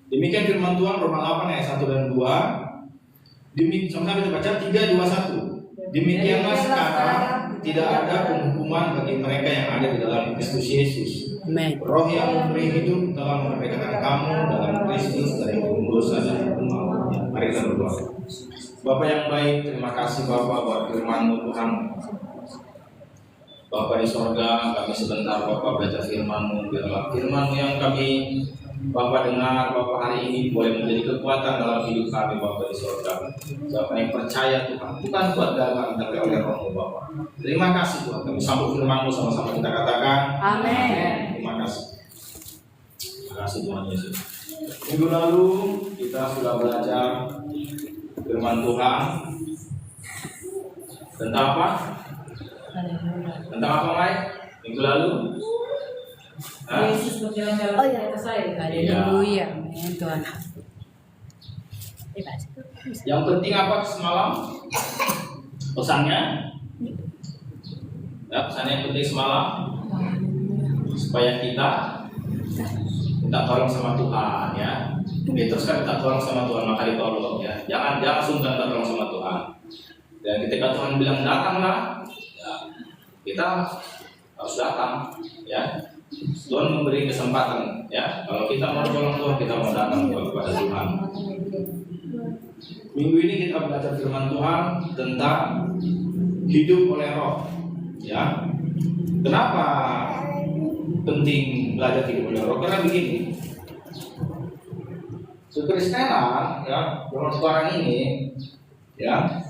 Demikian firman Tuhan Roma 8 ayat 1 dan 2. Sama-sama kita baca 3, 2, 1. Demikianlah sekarang tidak ada penghukuman bagi mereka yang ada di dalam Kristus Yesus. Roh yang memberi hidup telah memerdekakan kamu dalam Kristus dari hukum dosa dan hukum maut. Mari kita berdoa. Bapa yang baik, terima kasih Bapa buat firman-Mu Tuhan. Bapa di sorga, kami sebentar Bapa baca firman-Mu, biarlah firman-Mu yang kami Bapa dengar, Bapa hari ini boleh menjadi kekuatan dalam hidup kami Bapa di sorga. Bapa yang percaya Tuhan, bukan kuat dalam tapi oleh Roh-Mu Bapa. Terima kasih Tuhan, kami sambut firman-Mu sama-sama kita katakan amin. Terima kasih. Terima kasih Tuhan Yesus. Minggu lalu kita sudah belajar firman Tuhan tentang apa? Tentang apa, Mai? Minggu lalu? Yesus berjalan-jalan di atas air. Haleluya, Tuhan. Yang penting apa semalam? Pesannya? Ya, pesannya yang penting semalam supaya kita minta tolong sama Tuhan, ya. Terus kan minta tolong sama Tuhan, maka ditolong, ya. Jangan sungkan minta tolong sama Tuhan. Dan ketika Tuhan bilang datanglah, ya, kita harus datang, ya. Tuhan memberi kesempatan, ya. Kalau kita mau tolong Tuhan, kita mau datang kepada Tuhan. Minggu ini kita belajar firman Tuhan tentang hidup oleh Roh, ya. Kenapa penting belajar hidup oleh Roh? Karena begini, Kekristenan, ya, zaman sekarang ini, ya,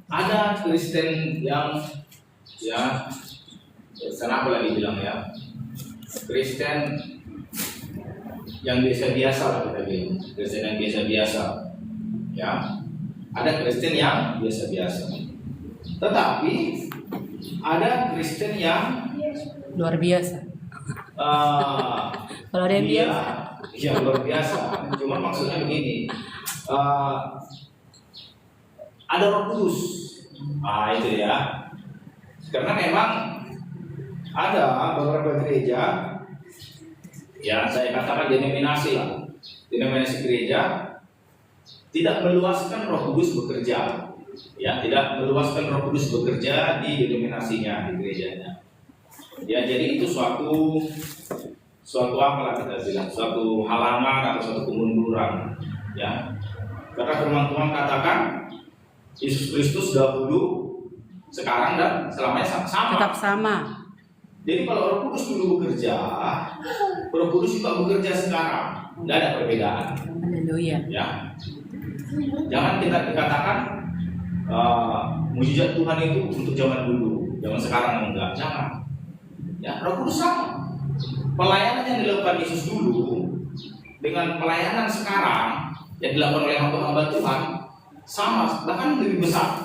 ada Kristen yang, ya, kenapa lagi bilang ya, Kristen yang biasa-biasa lah kita bilang, Kristen yang biasa-biasa, ya, ada Kristen yang biasa-biasa, tetapi ada Kristen yang luar biasa. Kalau ada yang biasa, ya luar biasa. Cuma maksudnya begini, ada Roh Kudus, itu ya. Karena memang ada beberapa gereja, ya saya katakan denominasi lah, denominasi gereja tidak meluaskan Roh Kudus bekerja, ya, tidak meluaskan Roh Kudus bekerja di denominasinya, di gerejanya. Ya, jadi itu suatu apalah kita bilang, suatu halangan atau suatu kemunduran, ya. Karena firman Tuhan katakan Yesus Kristus dahulu, sekarang dan selamanya sama. tetap sama. Jadi kalau Roh Kudus dulu bekerja, Roh Kudus juga bekerja sekarang, tidak ada perbedaan. Haleluya. Ya, jangan kita dikatakan mujizat Tuhan itu untuk zaman dulu, zaman sekarang enggak, jangan. Ya, Roh Kudus sama. Pelayanan yang dilakukan Yesus dulu dengan pelayanan sekarang yang dilakukan oleh hamba-hamba Tuhan sama, bahkan lebih besar.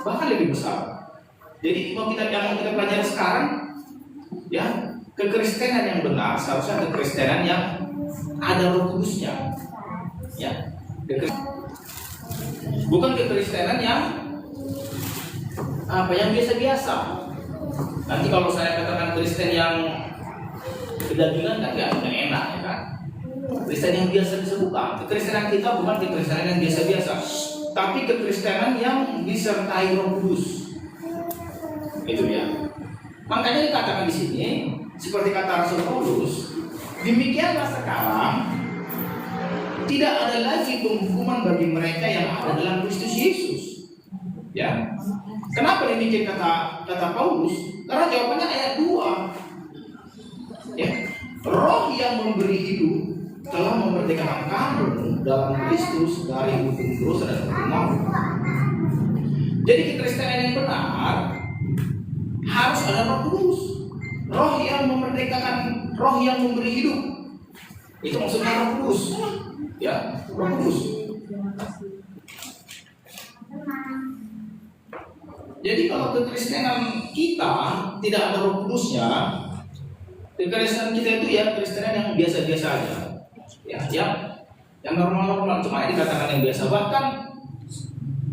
Bahkan lebih besar. Jadi kalau kita pelajari sekarang, ya, kekristenan yang benar seharusnya kekristenan yang ada Roh Kudusnya. Ya. Bukan kekristenan yang yang biasa-biasa. Nanti kalau saya katakan Kristen yang kedagingan kan nggak enak, ya kan? Kristen yang biasa-biasa bukan. Kekristenan kita bukan kekristenan yang biasa-biasa, tapi kekristenan yang disertai Roh Kudus. Itu ya. Makanya dikatakan di sini, seperti kata Rasul Paulus, demikianlah sekarang tidak ada lagi penghukuman bagi mereka yang ada dalam Kristus Yesus. Ya. Kenapa demikian kata Paulus? Karena jawabannya ayat 2. Ya. Roh yang memberi hidup telah memerdekakan kamu dalam Kristus dari hukum dosa dan hukum maut. Jadi kekristenan yang benar harus ada Roh Kudus, Roh yang memerdekakan, Roh yang memberi hidup. Itu maksudnya Roh Kudus, ya, Roh Kudus. Jadi kalau kekristenan kita tidak ada Roh Kudusnya, kekristenan kita itu ya kekristenan yang biasa-biasa aja, ya, yang normal-normal, cuma dikatakan yang biasa. Bahkan,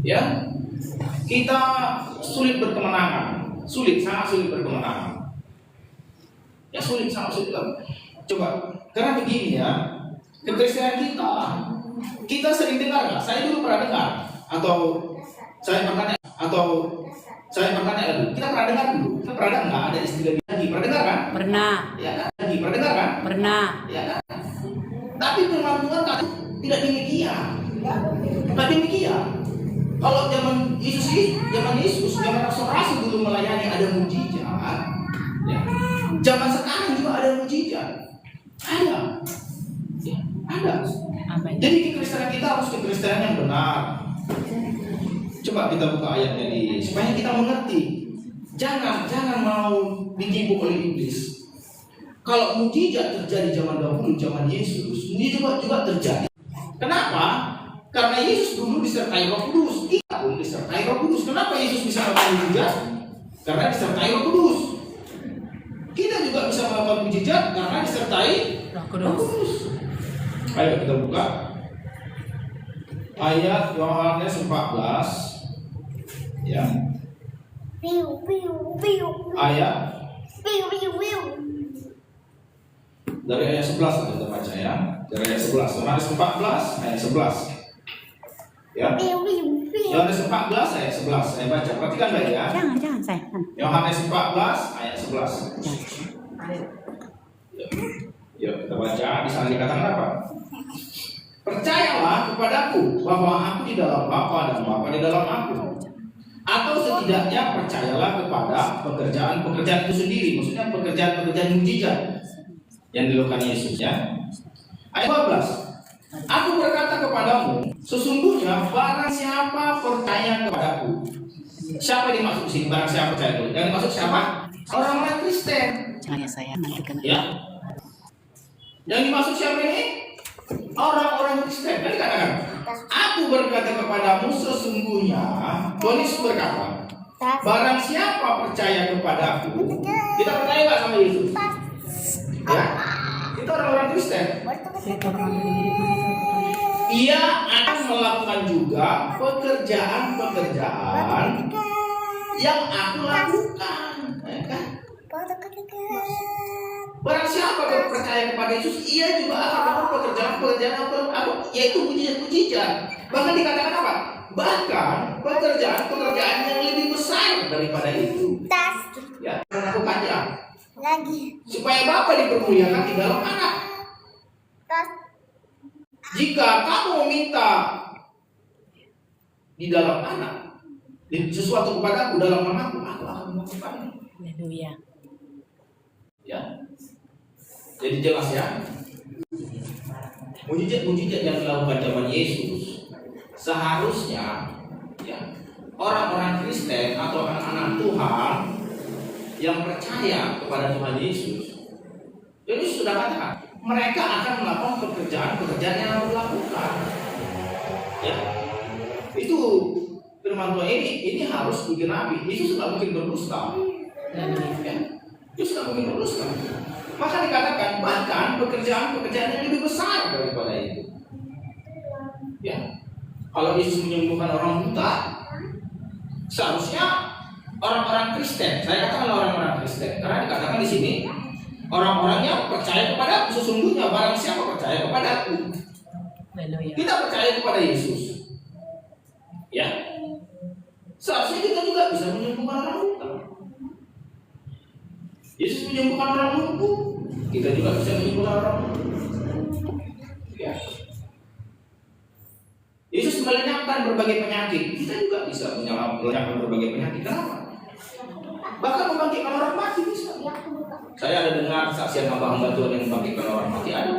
ya, kita sulit berkemenangan, sangat sulit berkemenangan. Ya sulit, sangat sulit lah. Coba, karena begini ya, kekristenan kita sering dengar nggak? Saya dulu pernah dengar, atau saya pernah tanya lagi. Kita pernah dengar dulu, kita pernah dengar nggak ada istilah lagi? Pernah dengar kan? Pernah. Ya kan? Lagi pernah dengar kan? Pernah. Ya kan? Tapi firman Tuhan tidak demikian. Tidak demikian. Kalau zaman zaman rasul dulu melayani ada mujizat. Ya. Zaman sekarang juga ada mujizat. Ada. Ya, ada. Amin. Jadi kekristenan kita harus kekristenan yang benar. Coba kita buka ayatnya supaya kita mengerti. Jangan mau ditipu oleh iblis. Kalau mujizat terjadi zaman dahulu, zaman Yesus, ini juga terjadi. Kenapa? Karena Yesus dulu disertai Roh Kudus. Kita pun disertai Roh Kudus. Kenapa Yesus bisa melakukan mujizat? Karena disertai Roh Kudus. Kita juga bisa melakukan mujizat karena disertai Roh Kudus. Ayo kita buka ayat Yohanes 14. Ya. Ayat dari ayat 11 kita baca ya. Dari ayat 11. Yohanes 14 ayat 11. Ya. Yohanes 14 ayat 11. Saya baca. Perhatikan baik ya. Jangan sayang. Yohanes 14 ayat 11. Ya, kita baca. Di sana dikatakan apa? Percayalah kepadaku bahwa aku di dalam Bapa dan Bapa di dalam aku. Atau setidaknya percayalah kepada pekerjaan-pekerjaan itu sendiri. Maksudnya pekerjaan-pekerjaan mujizat yang dilakukan Yesus ya. Ayat 12. Aku berkata kepadamu, sesungguhnya barang siapa percaya kepadaku. Siapa yang dimaksud sini? Barang siapa percaya kepadaku. Yang dimaksud siapa? Orang-orang Kristen. Jangan saya nanti kena. Ya. Yang dimaksud siapa ini? Orang-orang Kristen. Tadi katakan, aku berkata kepadamu sesungguhnya. Tuhan Yesus berkata, barang siapa percaya kepadaku. Kita percaya nggak sama Yesus? Ya. Itu orang-orang Kristen. Ia akan melakukan juga pekerjaan-pekerjaan yang aku lakukan. Ya kan? Barang siapa yang percaya kepada Yesus, ia juga akan melakukan pekerjaan-pekerjaan apa? Yaitu mujizat-mujizat. Bahkan dikatakan apa? Bahkan pekerjaan-pekerjaan yang lebih besar daripada itu. Ya, melakukannya. Supaya Bapa dipermuliakan di dalam Anak. Jika kamu meminta di dalam Anak sesuatu kepadaku dalam namaku, aku akan melakukannya. Haleluya. Ya. Jadi jelas ya. Mujizat-mujizat yang dilakukan zaman Yesus seharusnya ya orang-orang Kristen atau anak-anak Tuhan yang percaya kepada Tuhan Yesus. Jadi sudah katakan mereka akan melakukan pekerjaan-pekerjaan yang harus dilakukan. Ya. Itu firman Tuhan ini harus digenapi. Yesus tidak mungkin berdusta. Ya. Yesus tidak mungkin berdusta. Maka dikatakan bahkan pekerjaan-pekerjaan yang lebih besar daripada itu. Ya. Kalau Yesus menyembuhkan orang buta, seharusnya orang-orang Kristen, saya katakan orang-orang Kristen, karena dikatakan di sini orang-orang yang percaya kepada aku. Sesungguhnya barang siapa percaya kepada aku. Kita percaya kepada Yesus. Ya. Seharusnya kita juga bisa menyembuhkan orang buta. Yesus menyembuhkan orang lumpuh, kita juga bisa menyembuhkan orang lumpuh. Ya. Yesus melenyapkan berbagai penyakit, kita juga bisa melenyapkan berbagai penyakit. Kenapa? Bahkan membangkitkan orang mati bisa. Saya ada dengar saksian hamba-hamba Tuhan yang membangkitkan orang mati ada.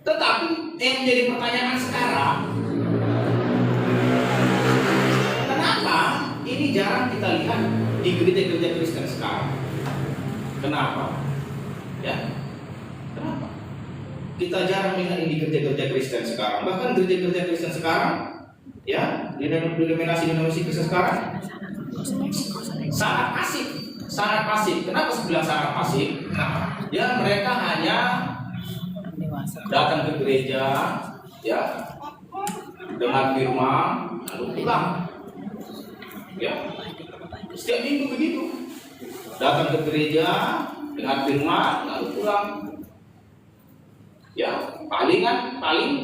Tetapi yang menjadi pertanyaan sekarang, kenapa ini jarang kita lihat di gereja-gereja Kristen sekarang? Kenapa? Ya, kenapa? Kita jarang lihat ini di gereja-gereja Kristen sekarang. Bahkan gereja-gereja Kristen sekarang, ya, di denominasi Kristen sekarang sangat pasif. Kenapa saya bilang sangat pasif? Ya, mereka hanya datang ke gereja, ya, dengar firman, lalu pulang. Ya, setiap minggu begitu. datang ke gereja dengan firman lalu pulang. Ya, paling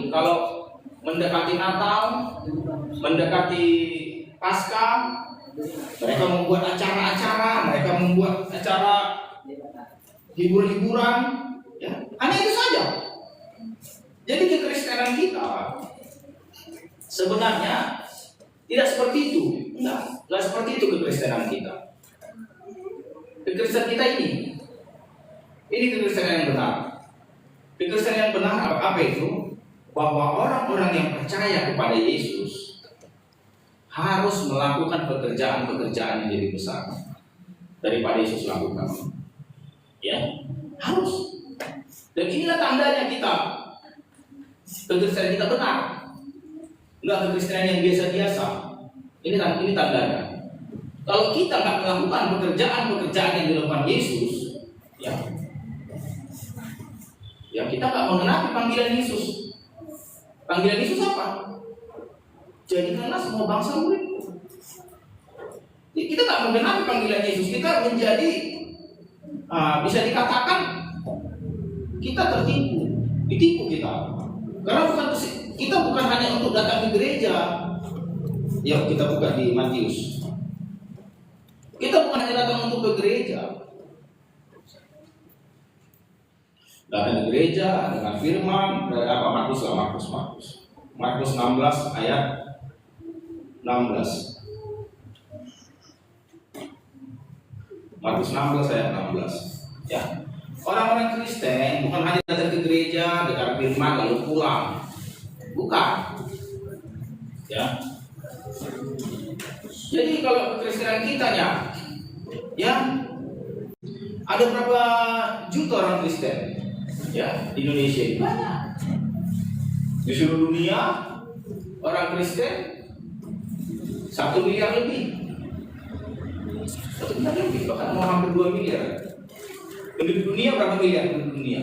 kalau mendekati Natal, mendekati Paskah, mereka membuat acara-acara, mereka membuat acara hibur-hiburan, ya, hanya itu saja. Jadi kekristenan kita sebenarnya tidak seperti itu, enggak seperti itu kekristenan kita. Kekristenan kita ini kekristenan yang benar. Kekristenan yang benar apa itu? Bahwa orang-orang yang percaya kepada Yesus harus melakukan pekerjaan-pekerjaan yang lebih besar daripada Yesus lakukan. Ya, harus. Dan inilah tandanya kita kekristenan kita benar. Enggak kekristenan yang biasa-biasa. Ini tandanya. Kalau kita nggak melakukan pekerjaan-pekerjaan yang dilakukan Yesus, ya kita nggak mengenapi panggilan Yesus. Panggilan Yesus apa? Jadikanlah semua bangsa muridku. Kita nggak mengenapi panggilan Yesus. Kita menjadi bisa dikatakan kita ditipu kita. Karena kita bukan hanya untuk datang ke gereja. Ya, kita buka di Matius. Kita bukan hanya datang untuk ke gereja. Datang ke gereja dengan firman dari Markus 16 ayat 16. Markus 16 ayat 16. Ya. Orang-orang Kristen bukan hanya datang ke gereja, dengar firman lalu pulang. Bukan. Ya. Jadi kalau kekristenan kita ya ada berapa juta orang Kristen? Ya, di Indonesia ini banyak. Di seluruh dunia orang Kristen 1 miliar lebih. 1 miliar lebih, bahkan mau hampir 2 miliar. Penduduk dunia berapa miliar penduduk dunia?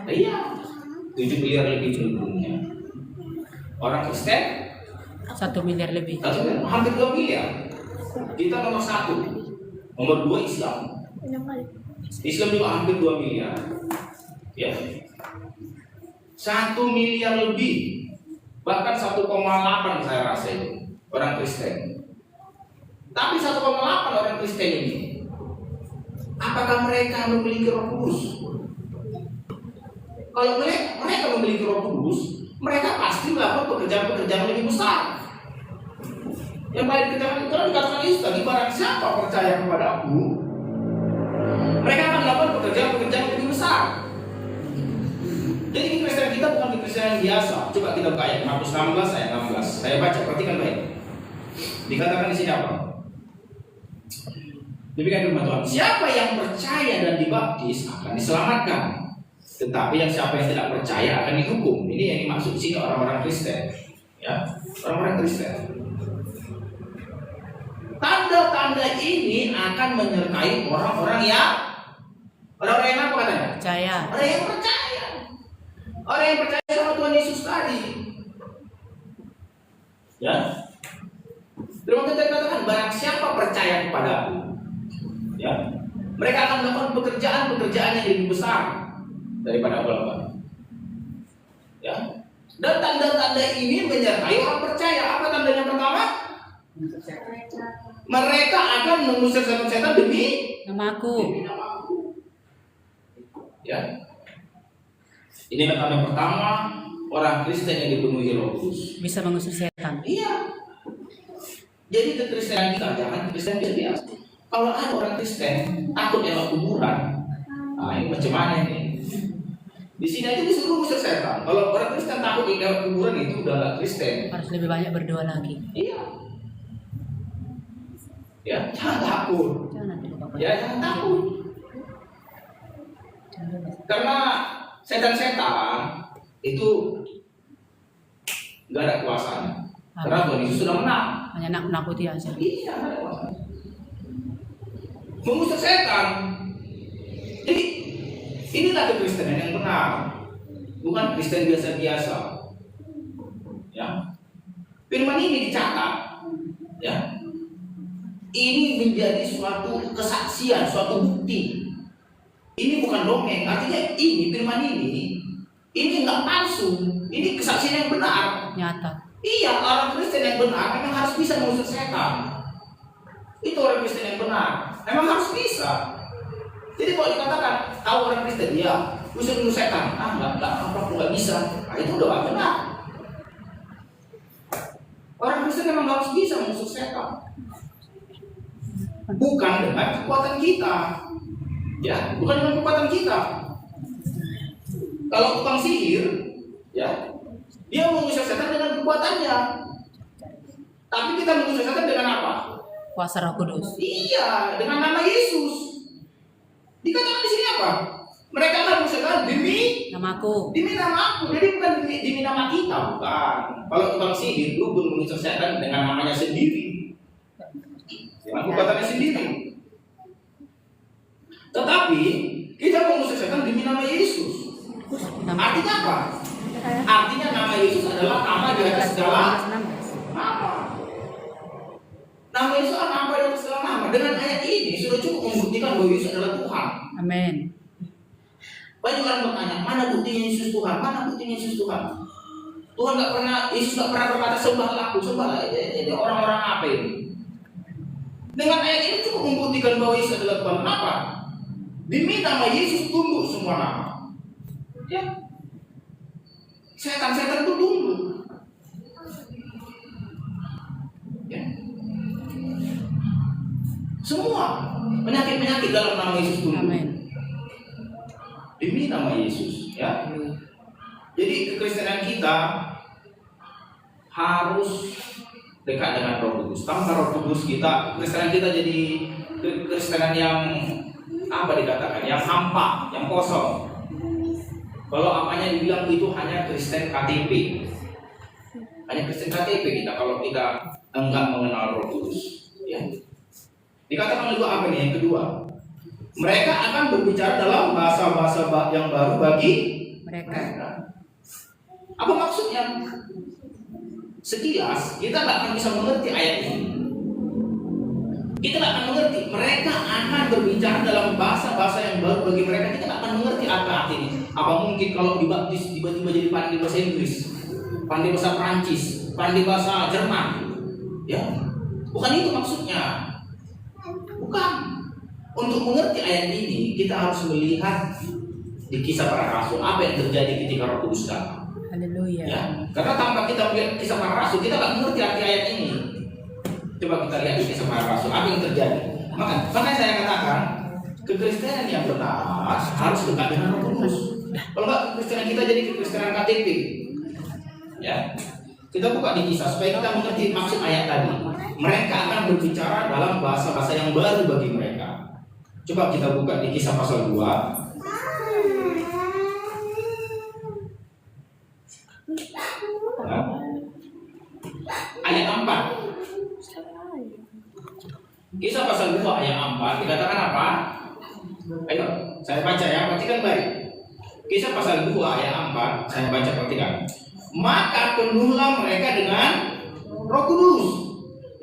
Iya, 7 miliar lebih penduduk dunia. Orang Kristen 1 miliar lebih. Hampir 2 miliar. Kita nomor 1. Nomor 2 Islam. Islam juga hampir 2 miliar. Ya. 1 miliar lebih. Bahkan 1,8 saya rasa itu orang Kristen. Tapi 1,8 orang Kristen ini, apakah mereka memiliki Roh Kudus? Kalau mereka memiliki Roh Kudus, mereka pasti melakukan pekerjaan-pekerjaan lebih besar. Yang baik kerjaan itu dikatakan Yesus tadi, barang siapa percaya kepada Aku, mereka akan melakukan pekerjaan-pekerjaan lebih besar. Jadi kekristenan kita bukan kekristenan biasa. Coba kita buka ayat Markus 16 ayat 16. Saya baca, perhatikan baik. Dikatakan di sini apa? Demikian firman Tuhan. Siapa yang percaya dan dibaptis akan diselamatkan. Tetapi siapa yang tidak percaya akan dihukum. Ini yang dimaksud di sini orang-orang Kristen. Ya, orang-orang Kristen. Tanda-tanda ini akan menyertai orang-orang yang apa katanya? Percaya. Orang yang percaya. Orang yang percaya sama Tuhan Yesus tadi. Ya. Firman Tuhan katakan, barang siapa percaya kepada Aku, ya, mereka akan melakukan pekerjaan-pekerjaan yang lebih besar daripada Aku lakukan. Ya. Dan tanda-tanda ini menyertai orang percaya. Apa tandanya pertama? Mereka akan mengusir setan-setan demi Namaku. Ya. Ini tanda pertama orang Kristen yang dipenuhi Roh Kudus. Bisa mengusir setan. Iya. Jadi kekristenan kita jangan Kristen biasa. Kalau ada orang Kristen takut elok kuburan, ini macam mana ini? Di sini aja disuruh mengusir setan. Kalau orang Kristen takut elok kuburan itu udah nggak Kristen. Harus lebih banyak berdoa lagi. Iya. Ya, jangan takut. Jangan takut. Karena setan-setan itu nggak ada kuasanya. Karena Tuhan Yesus sudah menang. Hanya nakuti aja. Iya, nggak ada kuasanya. Mengusir setan. Jadi inilah kekristenan yang benar, bukan Kristen biasa-biasa. Ya, firman ini dicatat. Ya, ini menjadi suatu kesaksian, suatu bukti. Ini bukan dongeng, artinya ini firman ini nggak palsu, ini kesaksian yang benar. Nyata. Iya, orang Kristen yang benar memang harus bisa mengusir setan. Itu orang Kristen yang benar, memang harus bisa. Jadi kalau dikatakan tahu orang Kristen, ya usir setan, nggak bisa. Nah, itu udah gak benar. Orang Kristen memang harus bisa mengusir setan. Bukan dengan kekuatan kita, ya, bukan dengan kekuatan kita. Kalau tukang sihir, ya, dia mengusir setan dengan kekuatannya. Tapi kita mengusir setan dengan apa? Kuasa Roh Kudus. Iya, dengan nama Yesus. Dikatakan di sini apa? Mereka akan mengusir setan demi Namaku. nama aku. Jadi bukan demi nama kita, bukan. Kalau tukang sihir, lu pun mengusir setan dengan namanya sendiri, dengan kekuatannya sendiri. Tetapi kita mengusir setan demi nama Yesus. Artinya apa? Artinya nama Yesus adalah nama di atas segala nama. Nama Yesus adalah nama di atas segala nama. Dengan ayat ini sudah cukup membuktikan bahwa Yesus adalah Tuhan. Amin. Banyak orang bertanya, mana buktinya Yesus Tuhan? Mana buktinya Yesus Tuhan? Tuhan nggak pernah, Yesus nggak pernah berkata sembahlah aku, sembahlah. Ini orang-orang apa ini? Dengan ayat ini cukup membuktikan bahwa Yesus adalah Tuhan. Kenapa? Demi nama Yesus tunduk semua nama. Ya, setan-setan itu tunduk. Ya. Semua penyakit-penyakit dalam nama Yesus tunduk. Amin. Demi nama Yesus, ya. Jadi kekristenan kita harus dekat dengan Roh Kudus. Tanpa Roh Kudus kekristenan kita jadi kekristenan yang apa dikatakan? Yang hampa, yang kosong. Kalau apanya dibilang itu hanya Kristen KTP. Hanya Kristen KTP kita kalau kita enggak mengenal Roh Kudus, ya. Dikatakan juga apa nih yang kedua? Mereka akan berbicara dalam bahasa-bahasa yang baru bagi mereka. Apa maksudnya? Sekilas kita nggak akan bisa mengerti ayat ini. Kita nggak akan mengerti. Mereka akan berbicara dalam bahasa-bahasa yang baru bagi mereka. Kita nggak akan mengerti apa artinya. Apa mungkin kalau dibaptis tiba-tiba jadi pandai bahasa Inggris, pandai bahasa Prancis, pandai bahasa Jerman? Ya, bukan itu maksudnya. Bukan. Untuk mengerti ayat ini kita harus melihat di kisah para rasul apa yang terjadi ketika Roh Kudus datang. Haleluya. Ya, karena tanpa kita melihat kisah para rasul kita nggak mengerti arti ayat ini. Coba kita lihat di kisah para rasul apa yang terjadi. Makanya saya katakan kekristenan yang benar harus dekat dengan Roh Kudus. Kalau nggak kekristenan kita jadi kekristenan KTP. Ya, kita buka di kisah supaya kita mengerti maksud ayat tadi. Mereka akan berbicara dalam bahasa-bahasa yang baru bagi mereka. Coba kita buka di kisah pasal 2. Nah, ayat 4. Kisah pasal 2 ayat 4 dikatakan apa? Ayo, saya baca ya, perhatikan baik. Kisah pasal 2 ayat 4, saya baca, perhatikan. Maka penuhlah mereka dengan Roh Kudus.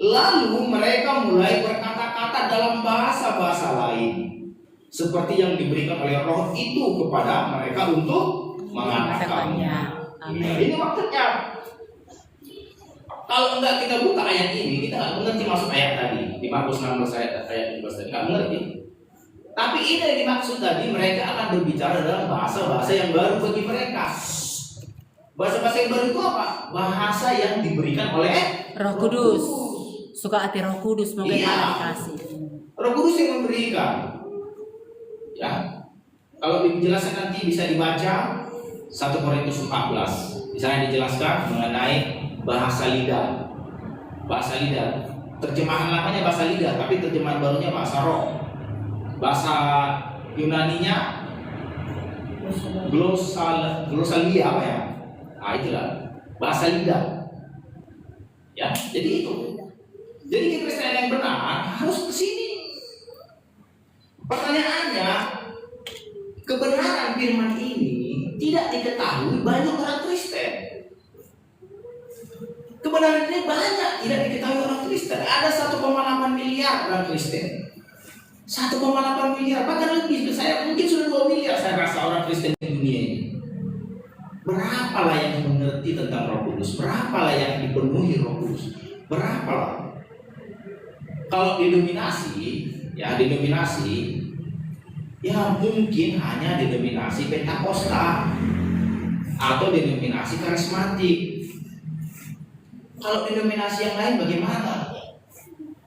Lalu mereka mulai berkata-kata dalam bahasa-bahasa lain, seperti yang diberikan oleh Roh itu kepada mereka untuk mengatakannya. Ini maksudnya. Kalau enggak kita buka ayat ini, kita nggak mengerti maksud ayat tadi. Di Markus 16 ayat 17 tadi nggak mengerti. Tapi ini yang dimaksud tadi, mereka akan berbicara dalam bahasa-bahasa yang baru bagi mereka. Bahasa-bahasa yang baru itu apa? Bahasa yang diberikan oleh Roh Kudus. Suka hati Roh Kudus, semoga dikasih. Roh Kudus yang memberikan. Ya. Kalau dijelaskan nanti bisa dibaca 1 Korintus 14. Di sana dijelaskan mengenai bahasa lidah. Bahasa lidah. Terjemahan lamanya bahasa lidah, tapi terjemahan barunya bahasa roh. Bahasa Yunaninya glosalia apa ya? Nah, itulah bahasa lidah. Ya, jadi itu. Jadi kekristenan yang benar harus ke sini. Pertanyaannya, kebenaran firman ini tidak diketahui banyak orang Kristen. Kebenaran ini banyak tidak diketahui orang Kristen. Kristen, ada 1,8 miliar orang Kristen. 1,8 miliar, bahkan lebih. Saya mungkin sudah 2 miliar saya rasa orang Kristen di dunia ini. Berapalah yang mengerti tentang Roh Kudus? Berapalah yang dipenuhi Roh Kudus? Berapalah? Kalau denominasi, ya mungkin hanya denominasi Pentakosta atau denominasi karismatik. Kalau denominasi yang lain bagaimana?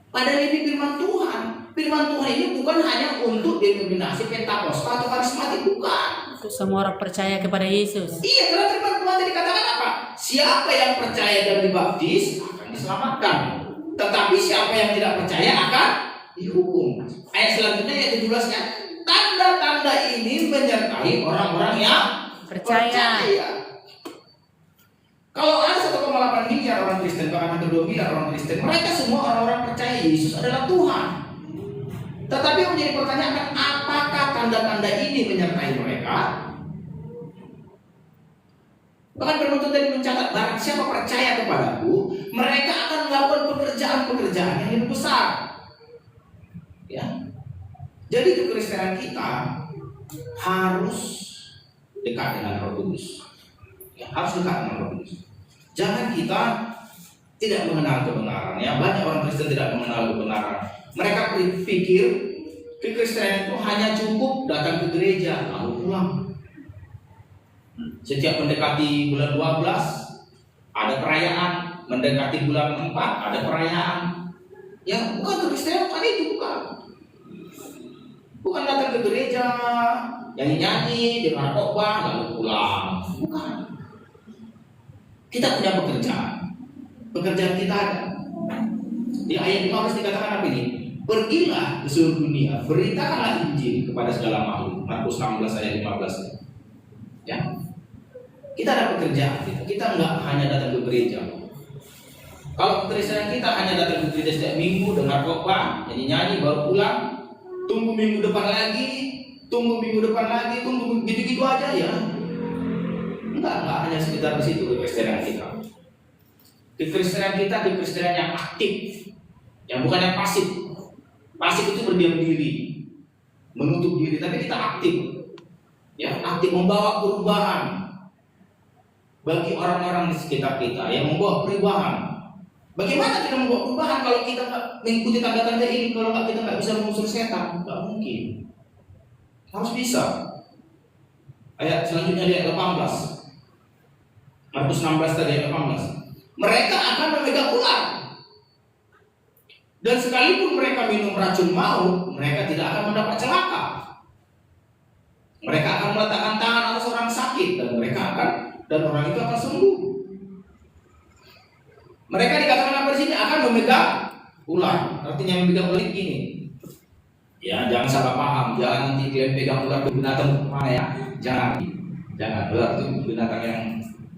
Padahal ini firman Tuhan. Firman Tuhan ini bukan hanya untuk denominasi Pentakosta atau karismatik, bukan. Untuk semua orang percaya kepada Yesus. Iya, karena firman Tuhan tadi katakan apa? Siapa yang percaya dan dibaptis akan diselamatkan. Tetapi siapa yang tidak percaya akan dihukum. Ayat selanjutnya ayat 17-nya, tanda-tanda ini menyertai orang-orang yang percaya. Kalau ada 1,8 miliar orang Kristen, bahkan hampir 2 miliar orang Kristen, mereka semua orang-orang percaya Yesus adalah Tuhan. Tetapi yang menjadi pertanyaan, apakah tanda-tanda ini menyertai mereka? Bahkan firman Tuhan tadi mencatat, barang siapa percaya kepadaku, mereka akan melakukan pekerjaan-pekerjaan yang lebih besar. Ya. Jadi kekristenan kita harus dekat dengan Roh Kudus. Ya, harus dekat dengan Roh Kudus. Jangan kita tidak mengenal kebenaran. Ya, banyak orang Kristen tidak mengenal kebenaran. Mereka pikir kekristenan itu hanya cukup datang ke gereja lalu pulang. Setiap mendekati bulan 12 ada perayaan, mendekati bulan 4 ada perayaan. Ya, bukan kekristenan itu bukan. Bukan datang ke gereja, nyanyi-nyanyi, dengar khotbah lalu pulang. Bukan. Kita punya pekerjaan. Pekerjaan kita ada. Di ayat 15 dikatakan apa ini? Pergilah ke seluruh dunia, beritakanlah Injil kepada segala makhluk. Markus 16 ayat 15. Ya. Kita ada pekerjaan. Kita enggak hanya datang ke gereja. Kalau kekristenan kita hanya datang ke gereja setiap minggu, dengar khotbah, nyanyi-nyanyi baru pulang, tunggu minggu depan lagi, tunggu gitu-gitu aja ya. Enggak hanya sekitar di situ kekristenan kita. Kekristenan kita kekristenan yang aktif, yang bukan yang pasif. Pasif itu berdiam diri, menutup diri, tapi kita aktif. Ya, aktif membawa perubahan bagi orang-orang di sekitar kita, yang membawa perubahan. Bagaimana kita membawa perubahan kalau kita nggak mengikuti tanda-tanda ini? Kalau kita nggak bisa mengusir setan, nggak mungkin. Harus bisa. Ayat selanjutnya ayat 18. Markus 16 tadi ayat 18. Mereka akan memegang ular. Dan sekalipun mereka minum racun maut, mereka tidak akan mendapat celaka. Mereka akan meletakkan tangan atas orang sakit dan orang itu akan sembuh. Mereka dikatakan apa di sini? Akan memegang ular. Artinya memegang ular ini. Ya, jangan salah paham. Jangan nanti kalian pegang ular ke binatang mana ya? Jangan. Ular itu binatang yang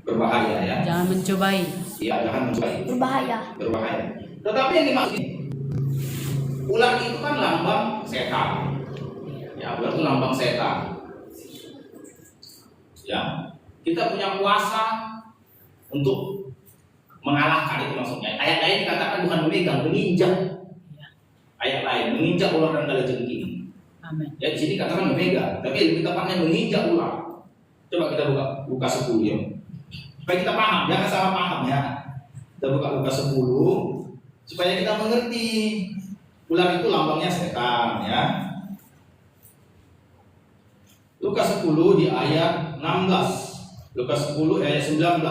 berbahaya ya. Jangan mencobai. Iya, jangan mencobai. Berbahaya. Tetapi yang dimaksud ular itu kan lambang setan. Ya, ular itu lambang setan. Ya, kita punya kuasa untuk mengalahkan, itu maksudnya. Ayat lain dikatakan bukan memegang, menginjak. Ayat lain menginjak ular dan kalajengking. Amin. Ya, di sini katakan memegang, tapi lebih tepatnya menginjak ular. Coba kita buka 10 ya. Supaya kita paham, jangan salah paham ya. Kita buka 10 supaya kita mengerti. Ular itu lambangnya setan ya. Lukas 10 di ayat 16. Lukas 10 ayat 19.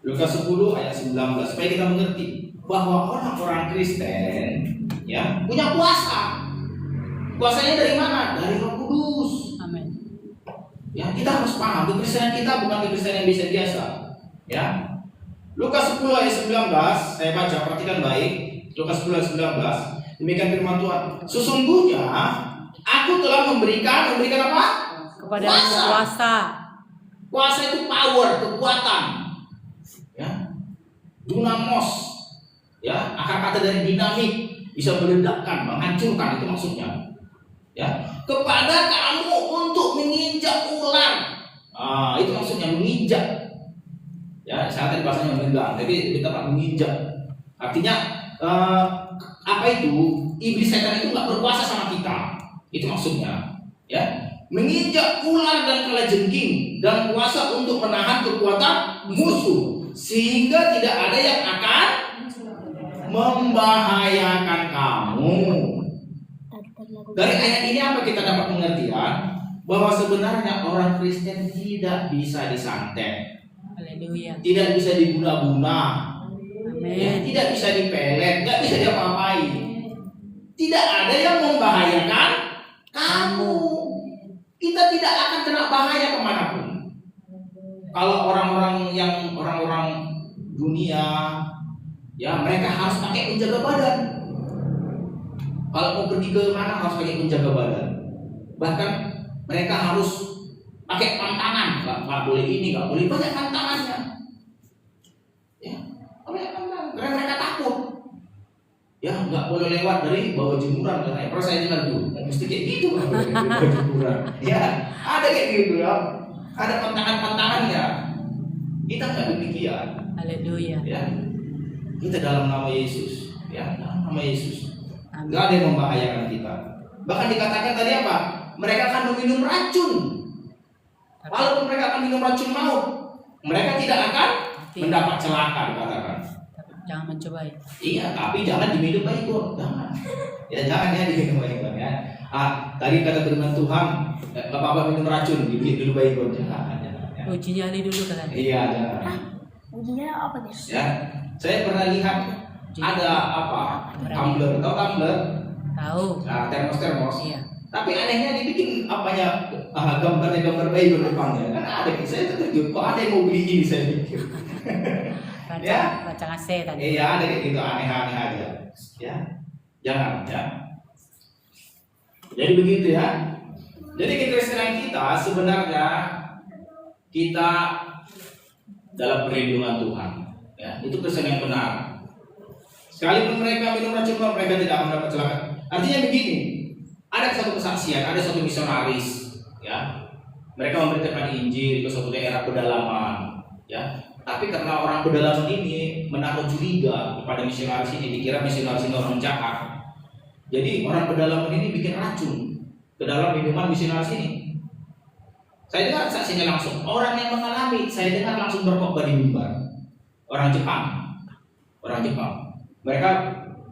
Lukas 10 ayat 19 supaya kita mengerti bahwa orang-orang Kristen ya punya kuasa. Kuasanya dari mana? Dari Roh Kudus. Amin. Ya, kita harus paham kekristenan kita bukan kekristenan yang biasa-biasa. Ya. Lukas 10 ayat 19, saya baca, perhatikan baik. Lukas 10 ayat 19. Demikian firman Tuhan. Sesungguhnya aku telah memberikan apa? Kepada kuasa. Kuasa itu power, kekuatan. Ya. Dunamos. Ya, akar kata dari dinamik, bisa meledakkan, menghancurkan, itu maksudnya. Ya, kepada kamu untuk menginjak ular. Itu maksudnya menginjak. Ya, saya tadi bahasanya memegang, tapi kita tepat menginjak. Artinya apa itu? Iblis setan itu nggak berkuasa sama kita. Itu maksudnya, ya. Menginjak ular dan kalajengking dan kuasa untuk menahan kekuatan musuh, sehingga tidak ada yang akan membahayakan kamu. Dari ayat ini apa kita dapat pengertian? Bahwa sebenarnya orang Kristen tidak bisa disantet, Haleluya. tidak bisa diguna-guna, ya, Amin. tidak bisa dipelet, nggak bisa diapa-apain. Tidak ada yang membahayakan kamu. Kita tidak akan kena bahaya kemanapun. Kalau orang-orang dunia, ya mereka harus pakai penjaga badan. Kalau mau pergi ke mana harus pakai penjaga badan. Bahkan mereka harus pakai pantangan, nggak boleh ini, nggak boleh, banyak pantangannya. Ya, banyak pantangan. Karena mereka takut. Ya, nggak boleh lewat dari bawah jemuran katanya. Kalau saya dengar dulu, mesti kayak gitu kan, bawah jemuran. Ya, ada kayak gitu ya. Ada pantangan-pantangannya. Kita nggak demikian. Haleluya. Ya, kita dalam nama Yesus. Ya, dalam nama Yesus. Amin. Nggak ada yang membahayakan kita. Bahkan dikatakan tadi apa? Mereka akan meminum racun. Walaupun mereka akan minum racun maut, mereka tidak akan mendapat celaka, dikatakan. Jangan mencobai. Iya, tapi jangan diminum baygon, jangan. Ya jangan ya diminum baygon ya. Tadi kata firman Tuhan, nggak apa-apa minum racun, diminum baygon, jangan. Ya. Uji nyali dulu katanya. Iya, jangan. Ujinya apa guys? Ya, saya pernah lihat ada apa? Tumbler, tahu tumbler? Tahu. Nah, termos. Iya. Tapi anehnya dibikin gambar baygon depannya. Kan ada, saya terkejut. Kok ada yang mau beli ini, saya pikir. Ya. Baca AC tadi. Iya, ada kayak gitu, aneh-aneh aja. Ya, jangan ya. Jadi begitu ya. Jadi kekristenan kita sebenarnya kita dalam perlindungan Tuhan. Ya, itu Kristen yang benar. Sekalipun mereka minum racun maut, mereka tidak akan mendapat celaka. Artinya begini, ada satu kesaksian, ada satu misionaris, ya. Mereka memberitakan Injil ke suatu daerah pedalaman, ya. Tapi karena orang pedalaman ini menaruh curiga kepada misionaris ini, dikira misionaris ini orang jahat. Jadi orang pedalaman ini bikin racun ke dalam minuman misionaris ini. Saya dengar saksinya langsung. Orang yang mengalami, saya dengar langsung berkhotbah di mimbar. Orang Jepang. Mereka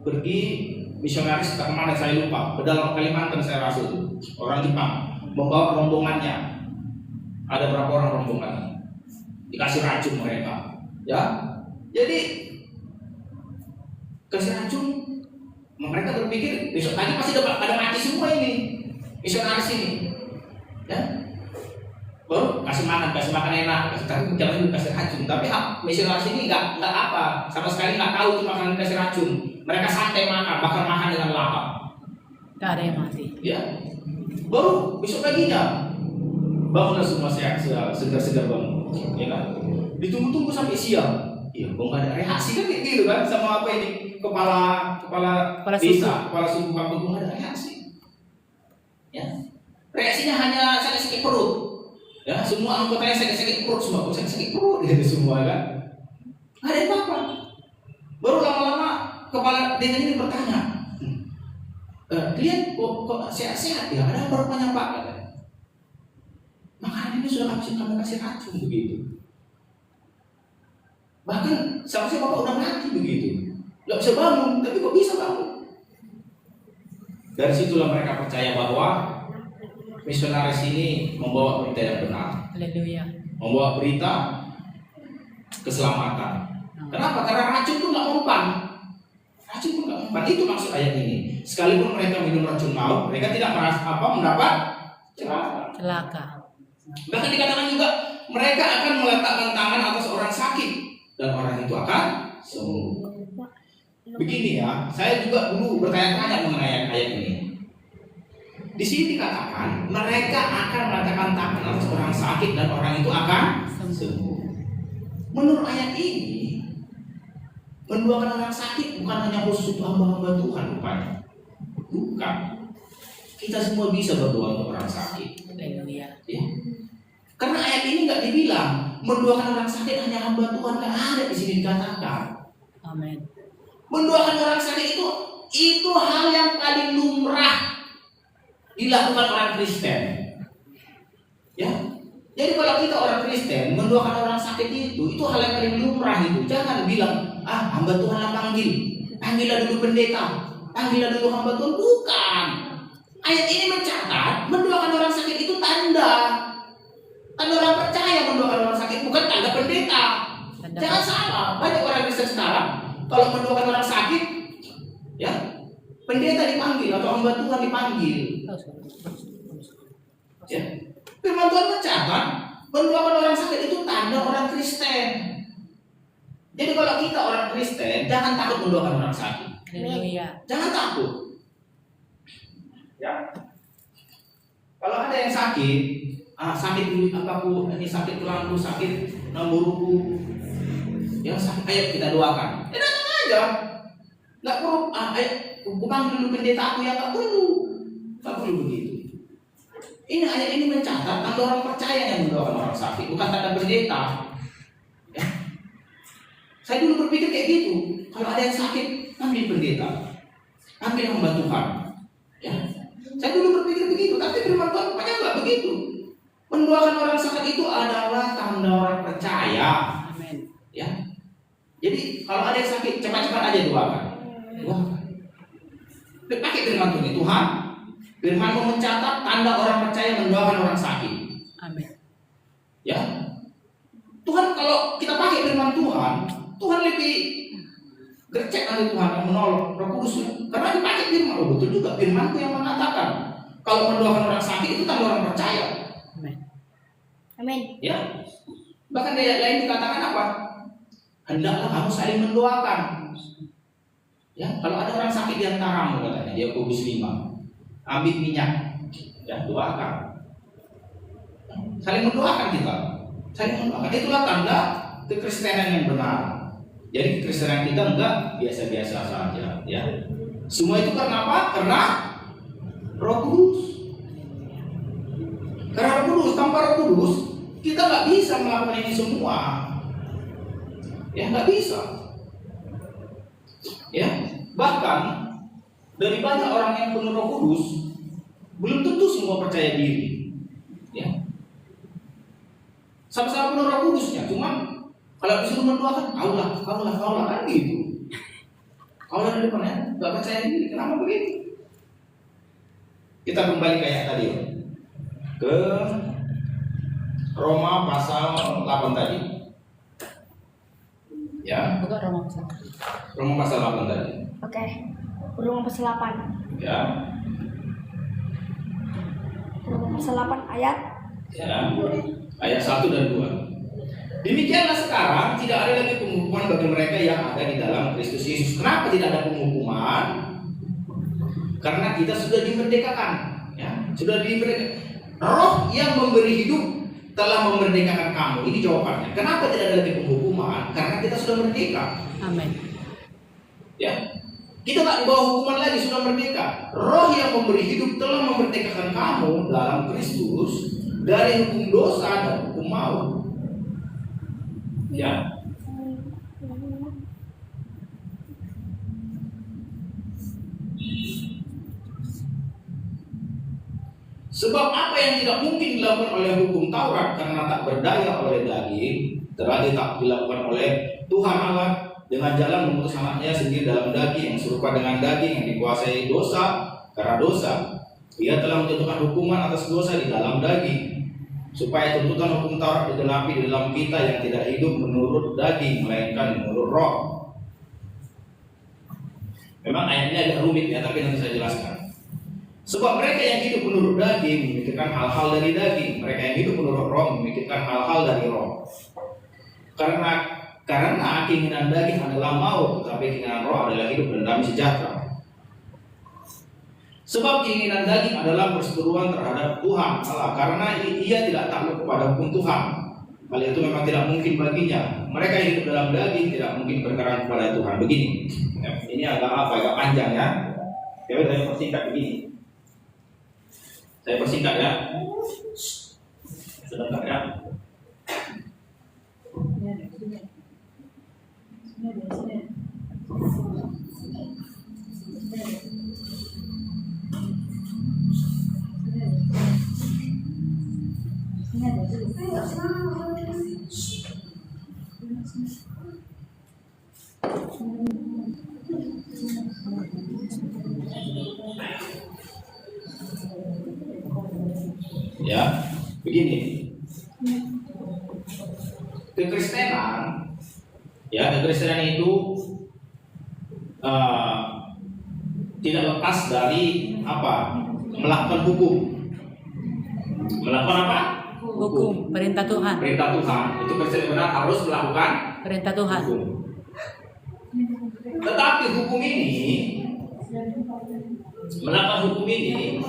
pergi misionaris ke kemana saya lupa. Ke dalam Kalimantan saya rasa itu. Orang Jepang membawa rombongannya. Ada berapa orang rombongannya? Dikasih racun mereka, ya. Jadi kasih racun, mereka berpikir besok pagi pasti ada mati semua ini misionaris ini, ya. Baru kasih makan enak, tapi jangan dikasih racun. Tapi misionaris ini nggak apa, sama sekali nggak tahu itu makanan dikasih racun. Mereka santai makan, bahkan makan dengan lahap. Gak ada yang mati. Ya, baru besok paginya bangunlah semua segar bangun. Ya kan? Ditunggu-tunggu sampai siang. Iya, kok nggak ada reaksi kan kayak gitu kan sama apa ini kepala desa, kepala suku kampung, nggak ada reaksi. Ya, reaksinya hanya sakit perut. Ya, semua anggotanya sakit perut semua, sakit perut gitu semua kan. Nggak ada apa-apa. Baru lama-lama kepala desa ini bertanya, kalian kok sehat-sehat ya? Ada apa rupanya Pak? Makanan ini sudah kami kasih racun begitu. Bahkan seharusnya Bapak udah mati begitu. Gak bisa bangun, tapi kok bisa bangun? Dari situlah mereka percaya bahwa misionaris ini membawa berita yang benar. Haleluya. Membawa berita keselamatan. Kenapa? Karena racun pun gak mempan. Itu maksud ayat ini. Sekalipun mereka minum racun maut, mereka tidak mendapat Celaka. Bahkan dikatakan juga mereka akan meletakkan tangan atas orang sakit dan orang itu akan sembuh. Begini ya, saya juga dulu bertanya-tanya mengenai ayat ini. Di sini dikatakan mereka akan meletakkan tangan atas orang sakit dan orang itu akan sembuh. Menurut ayat ini, mendoakan orang sakit bukan hanya khusus untuk hamba-hamba Tuhan, rupanya. Bukan. Kita semua bisa berdoa untuk orang sakit. Haleluya. Ya. Karena ayat ini nggak dibilang mendoakan orang sakit hanya hamba Tuhan, nggak ada di sini dikatakan. Amin. Mendoakan orang sakit itu hal yang paling lumrah dilakukan orang Kristen. Ya. Jadi kalau kita orang Kristen mendoakan orang sakit itu hal yang paling lumrah itu. Jangan bilang, hamba Tuhan lah panggillah dulu pendeta, panggillah dulu hamba Tuhan. Bukan. Ayat ini mencatat mendoakan orang sakit itu tanda orang percaya. Mendoakan orang sakit bukan tanda pendeta. Jangan salah. Banyak orang Kristen sekarang kalau mendoakan orang sakit, ya pendeta dipanggil atau hamba Tuhan dipanggil. Ya. Firman Tuhan mencatat mendoakan orang sakit itu tanda orang Kristen. Jadi kalau kita orang Kristen, jangan takut mendoakan orang sakit. Haleluya. Jangan takut. Ya. Kalau ada yang sakit, sakit dulu ini sakit tulangku, sakit namburuku, yang sakit, ayo kita doakan. Datang aja. Nggak perlu, aku panggil dulu pendeta aku yang nggak perlu begitu. Ini ayat ini mencatat tanda orang percaya yang mendoakan orang sakit, bukan tanda pendeta. Ya. Saya dulu berpikir kayak gitu. Kalau ada yang sakit, ambil pendeta, ambil hamba Tuhan. Ya. Saya dulu berpikir begitu, tapi firman Tuhan rupanya nggak begitu. Mendoakan orang sakit itu adalah tanda orang percaya. Amin. Ya. Jadi kalau ada yang sakit, cepat-cepat aja doakan. Pakai firman Tuhan, Tuhan. Firman mencatat tanda orang percaya mendoakan orang sakit. Amin. Ya. Tuhan kalau kita pakai firman Tuhan lebih gercep dari Tuhan yang menolong Roh Kudus. Karena dipakai firman, betul juga firman yang mengatakan kalau mendoakan orang sakit itu tanda orang percaya. Amin. Amin. Ya. Bahkan di ayat lain dikatakan apa? Hendaklah kamu saling mendoakan. Ya, kalau ada orang sakit di antaramu katanya, dia Yakobus 5. Ambil minyak, ya doakan. Saling mendoakan kita, saling mendoakan. Itulah tanda kekristenan yang benar. Jadi kekristenan kita enggak biasa-biasa saja, ya. Semua itu karena apa? Karena Roh Kudus. Karena Roh Kudus, tanpa Roh Kudus kita nggak bisa melakukan ini semua. Ya nggak bisa. Ya, bahkan dari banyak orang yang penuh Roh Kudus, belum tentu semua percaya diri. Ya. Sama-sama penuh Roh Kudusnya, cuman kalau disuruh mendoakan, kaulah kan gitu. Kaulah di depannya, nggak percaya diri. Kenapa begitu? Kita kembali kayak tadi ke Roma pasal 8 tadi. Ya. Bukan Roma pasal. Roma pasal 8 tadi. Oke. Roma pasal 8. Ya. Roma pasal 8 ayat. Ya. Ayat 1 dan 2. Demikianlah sekarang tidak ada lagi penghukuman bagi mereka yang ada di dalam Kristus Yesus. Kenapa tidak ada penghukuman? Karena kita sudah dimerdekakan, ya. Sudah dimerdekakan. Roh yang memberi hidup telah memerdekakan kamu. Ini jawabannya. Kenapa tidak ada lagi penghukuman? Karena kita sudah merdeka. Amin. Ya. Kita tak di bawah hukuman lagi, sudah merdeka. Roh yang memberi hidup telah memerdekakan kamu dalam Kristus dari hukum dosa dan hukum maut. Ya. Sebab apa yang tidak mungkin dilakukan oleh hukum Taurat karena tak berdaya oleh daging, terlebih tak dilakukan oleh Tuhan Allah dengan jalan mengutus anaknya sendiri dalam daging yang serupa dengan daging yang dikuasai dosa karena dosa. Ia telah menjatuhkan hukuman atas dosa di dalam daging, supaya tuntutan hukum Taurat digenapi di dalam kita yang tidak hidup menurut daging melainkan menurut Roh. Memang ayat ini agak rumit ya, tapi nanti saya jelaskan. Sebab mereka yang hidup menurut daging memikirkan hal-hal dari daging, mereka yang hidup menurut Roh memikirkan hal-hal dari Roh. Karena keinginan daging adalah maut, tetapi keinginan Roh adalah hidup dan damai sejahtera. Sebab keinginan daging adalah perseteruan terhadap Tuhan Allah, karena ia tidak takluk kepada hukum Tuhan. Hal itu memang tidak mungkin baginya. Mereka yang hidup dalam daging tidak mungkin berkenan kepada Tuhan. Begini, ya, ini agak panjang ya. Jadi saya persingkat begini. Saya persingkat ya. Sebentar ya. Ya, begini. Kekristenan, ya kekristenan itu tidak lepas dari apa? Melakukan hukum. Melakukan apa? Hukum, perintah Tuhan. Perintah Tuhan. Itu Kristen benar harus melakukan Perintah Tuhan. hukum. Tetapi hukum ini, melakukan hukum ini,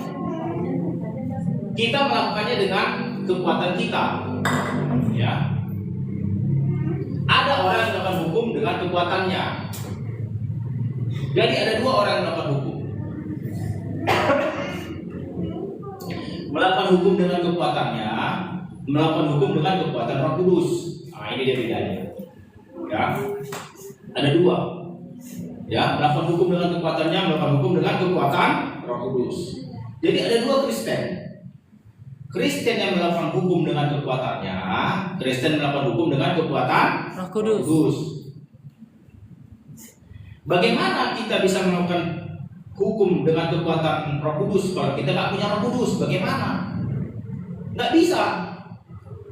kita melakukannya dengan kekuatan kita. Ya. Ada orang yang melakukan hukum dengan kekuatannya. Jadi ada dua orang yang melakukan hukum. Melakukan hukum dengan kekuatannya, melakukan hukum dengan kekuatan Roh Kudus. Nah, ini dia bedanya. Ya. Ada dua. Ya, melakukan hukum dengan kekuatannya, melakukan hukum dengan kekuatan Roh Kudus. Jadi ada dua Kristen. Kristen yang melakukan hukum dengan kekuatannya, Kristen melakukan hukum dengan kekuatan Roh Kudus. Bagaimana kita bisa melakukan hukum dengan kekuatan Roh Kudus kalau kita nggak punya Roh Kudus? Bagaimana? Nggak bisa.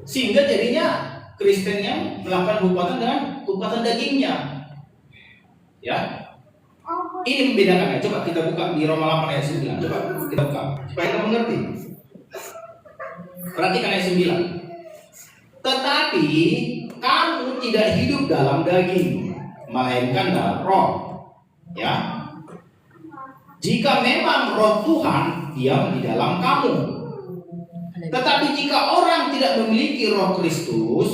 Sehingga jadinya Kristen yang melakukan kekuatan dengan kekuatan dagingnya. Ya. Ini membedakannya. Coba kita buka di Roma 8 ayat 9. Coba kita buka supaya kita mengerti. Perhatikan ayat 9. Tetapi kamu tidak hidup dalam daging, melainkan dalam roh. Ya. Jika memang roh Tuhan diam di dalam kamu. Tetapi jika orang tidak memiliki roh Kristus,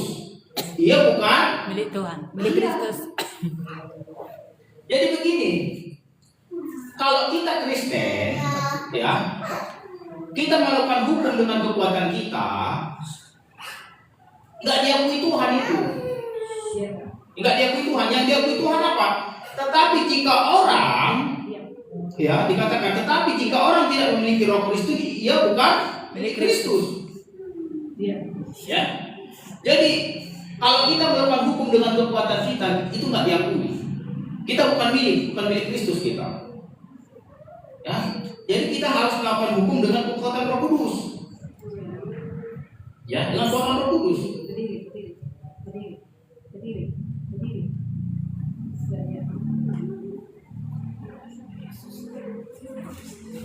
ia bukan Milik Tuhan, milik Kristus. Jadi begini, kalau kita Kristen, ya, kita melakukan hukum dengan kekuatan kita, nggak diakui Tuhan itu, nggak diakui Tuhan. Yang diakui Tuhan apa? Tetapi jika orang, ya, dikatakan, tetapi jika orang tidak memiliki Roh Kristus, ia bukan milik Kristus. Ya, jadi kalau kita melakukan hukum dengan kekuatan kita, itu nggak diakui. Kita bukan milik Kristus kita. Ya, jadi kita harus melakukan hukum dengan kekuatan Roh Kudus. Ya, dengan kekuatan Roh Kudus.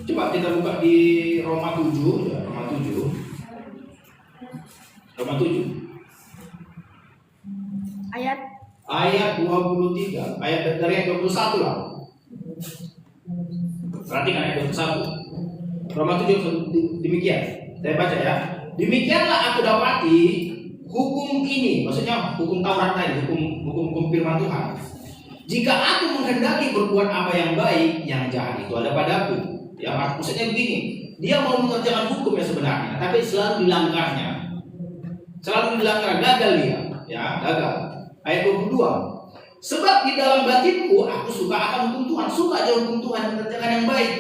Coba kita buka di Roma 7, ya, Roma 7. Roma 7. Ayat 23, ayat dari ayat 21 lah. Perhatikan ayat 21. Roma 7 demikian. Saya baca ya. Demikianlah aku dapati hukum ini, maksudnya hukum Taurat tadi, hukum firman Tuhan. Jika aku menghendaki berbuat apa yang baik, yang jahat itu ada padaku. Ya, maksudnya begini, dia mau mengerjakan hukum yang sebenarnya, tapi selalu dilanggarnya. Selalu dilanggar, gagal dia. Ya, gagal. Ayat 22. Sebab di dalam batinku aku suka akan hukum Tuhan, suka aja hukum Tuhan, mengerjakan yang baik.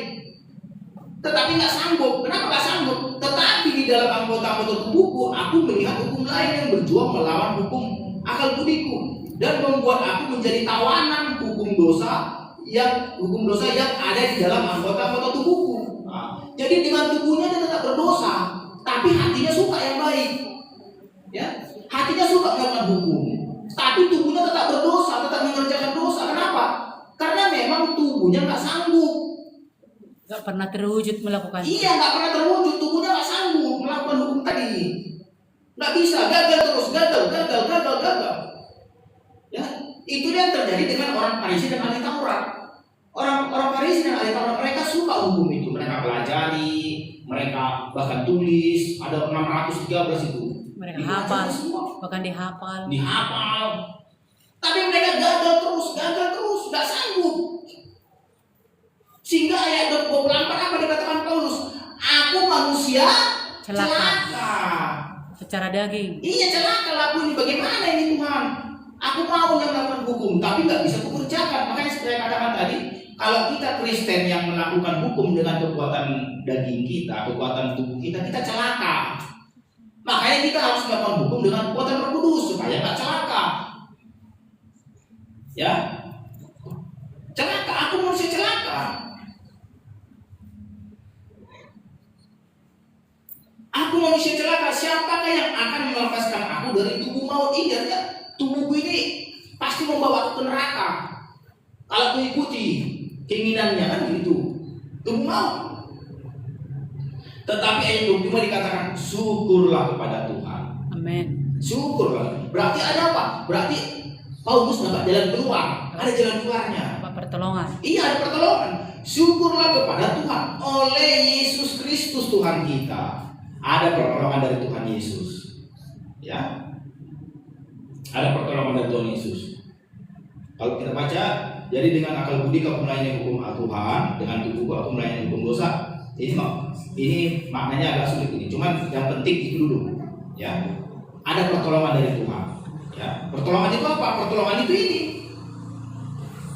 Tetapi nggak sanggup. Kenapa nggak sanggup? Tetapi di dalam anggota-anggota tubuhku aku melihat hukum lain yang berjuang melawan hukum akal budiku dan membuat aku menjadi tawanan hukum dosa yang ada di dalam anggota-anggota tubuhku. Nah, jadi dengan tubuhnya dia tetap berdosa, tapi hatinya suka yang baik. Ya, hatinya suka melakukan hukum, tapi tubuhnya tetap berdosa, tetap mengerjakan dosa. Kenapa? Karena memang tubuhnya nggak sanggup. Gak pernah terwujud melakukan. Iya, nggak pernah terwujud. Tubuhnya nggak sanggup melakukan hukum tadi. Nggak bisa, gagal terus, gagal. Ya, itu yang terjadi dengan orang Farisi dan ahli Taurat. Orang Farisi dan ahli Taurat, mereka suka hukum itu. Mereka pelajari, mereka bahkan tulis. Ada 613 itu. Mereka hafal, bahkan dihafal. Tapi mereka gagal terus, nggak sanggup. Sehingga ayat 24 apa dikatakan Paulus? Aku manusia celaka. Secara daging. Iya, celaka lah aku ini. Bagaimana ini Tuhan? Aku mau yang melakukan hukum, tapi nggak bisa kukerjakan. Makanya saya katakan tadi, Kalau kita Kristen yang melakukan hukum dengan kekuatan daging kita, kekuatan tubuh kita, kita celaka. Makanya kita harus melakukan hukum dengan kekuatan Roh Kudus supaya nggak celaka. Ya, celaka. Aku manusia celaka. Aku manusia celaka. Siapakah yang akan melepaskan aku dari tubuh maut ini? Artinya tubuhku ini pasti membawa aku ke neraka. Kalau mengikuti keinginannya kan gitu, tubuh maut. Tetapi ayat 25 dikatakan syukurlah kepada Tuhan. Amin. Syukurlah. Berarti ada apa? Berarti Paulus dapat jalan keluar. Ada jalan keluarnya. Apa pertolongan? Iya, ada pertolongan. Syukurlah kepada Tuhan oleh Yesus Kristus Tuhan kita. Ada pertolongan dari Tuhan Yesus. Ya. Ada pertolongan dari Tuhan Yesus. Kalau kita baca, jadi dengan akal budi kau melayani hukum Tuhan, dengan tubuhku aku melayani hukum dosa. Ini maknanya agak sulit ini. Cuman yang penting itu dulu, ya. Ada pertolongan dari Tuhan. Ya. Pertolongan itu apa? Pertolongan itu ini.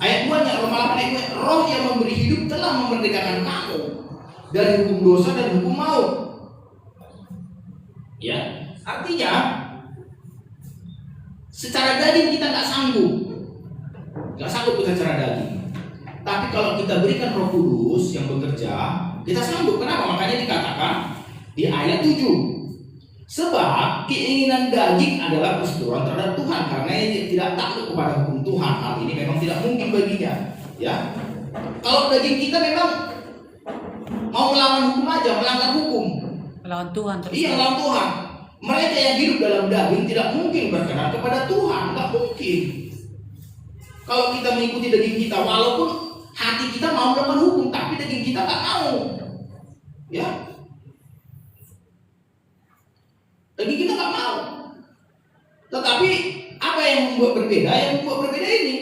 Ayat 2-nya Roma 8 ayat 2, Roh yang memberi hidup telah memerdekakan kamu dari hukum dosa dan hukum maut. Ya, artinya secara daging kita nggak sanggup kita secara daging. Tapi kalau kita berikan Roh Kudus yang bekerja, kita sanggup. Kenapa? Makanya dikatakan di ayat 7. Sebab keinginan daging adalah perseteruan terhadap Tuhan, karena dia tidak takut kepada hukum Tuhan. Hal ini memang tidak mungkin baginya. Ya, kalau daging kita memang mau melawan hukum aja, melanggar hukum. Melawan Tuhan terus. Iya, melawan Tuhan. Mereka yang hidup dalam daging tidak mungkin berkenan kepada Tuhan, nggak mungkin. Kalau kita mengikuti daging kita, walaupun hati kita mau melakukan hukum, tapi daging kita tak mau. Ya, daging kita tak mau. Tetapi apa yang membuat berbeda? Yang membuat berbeda ini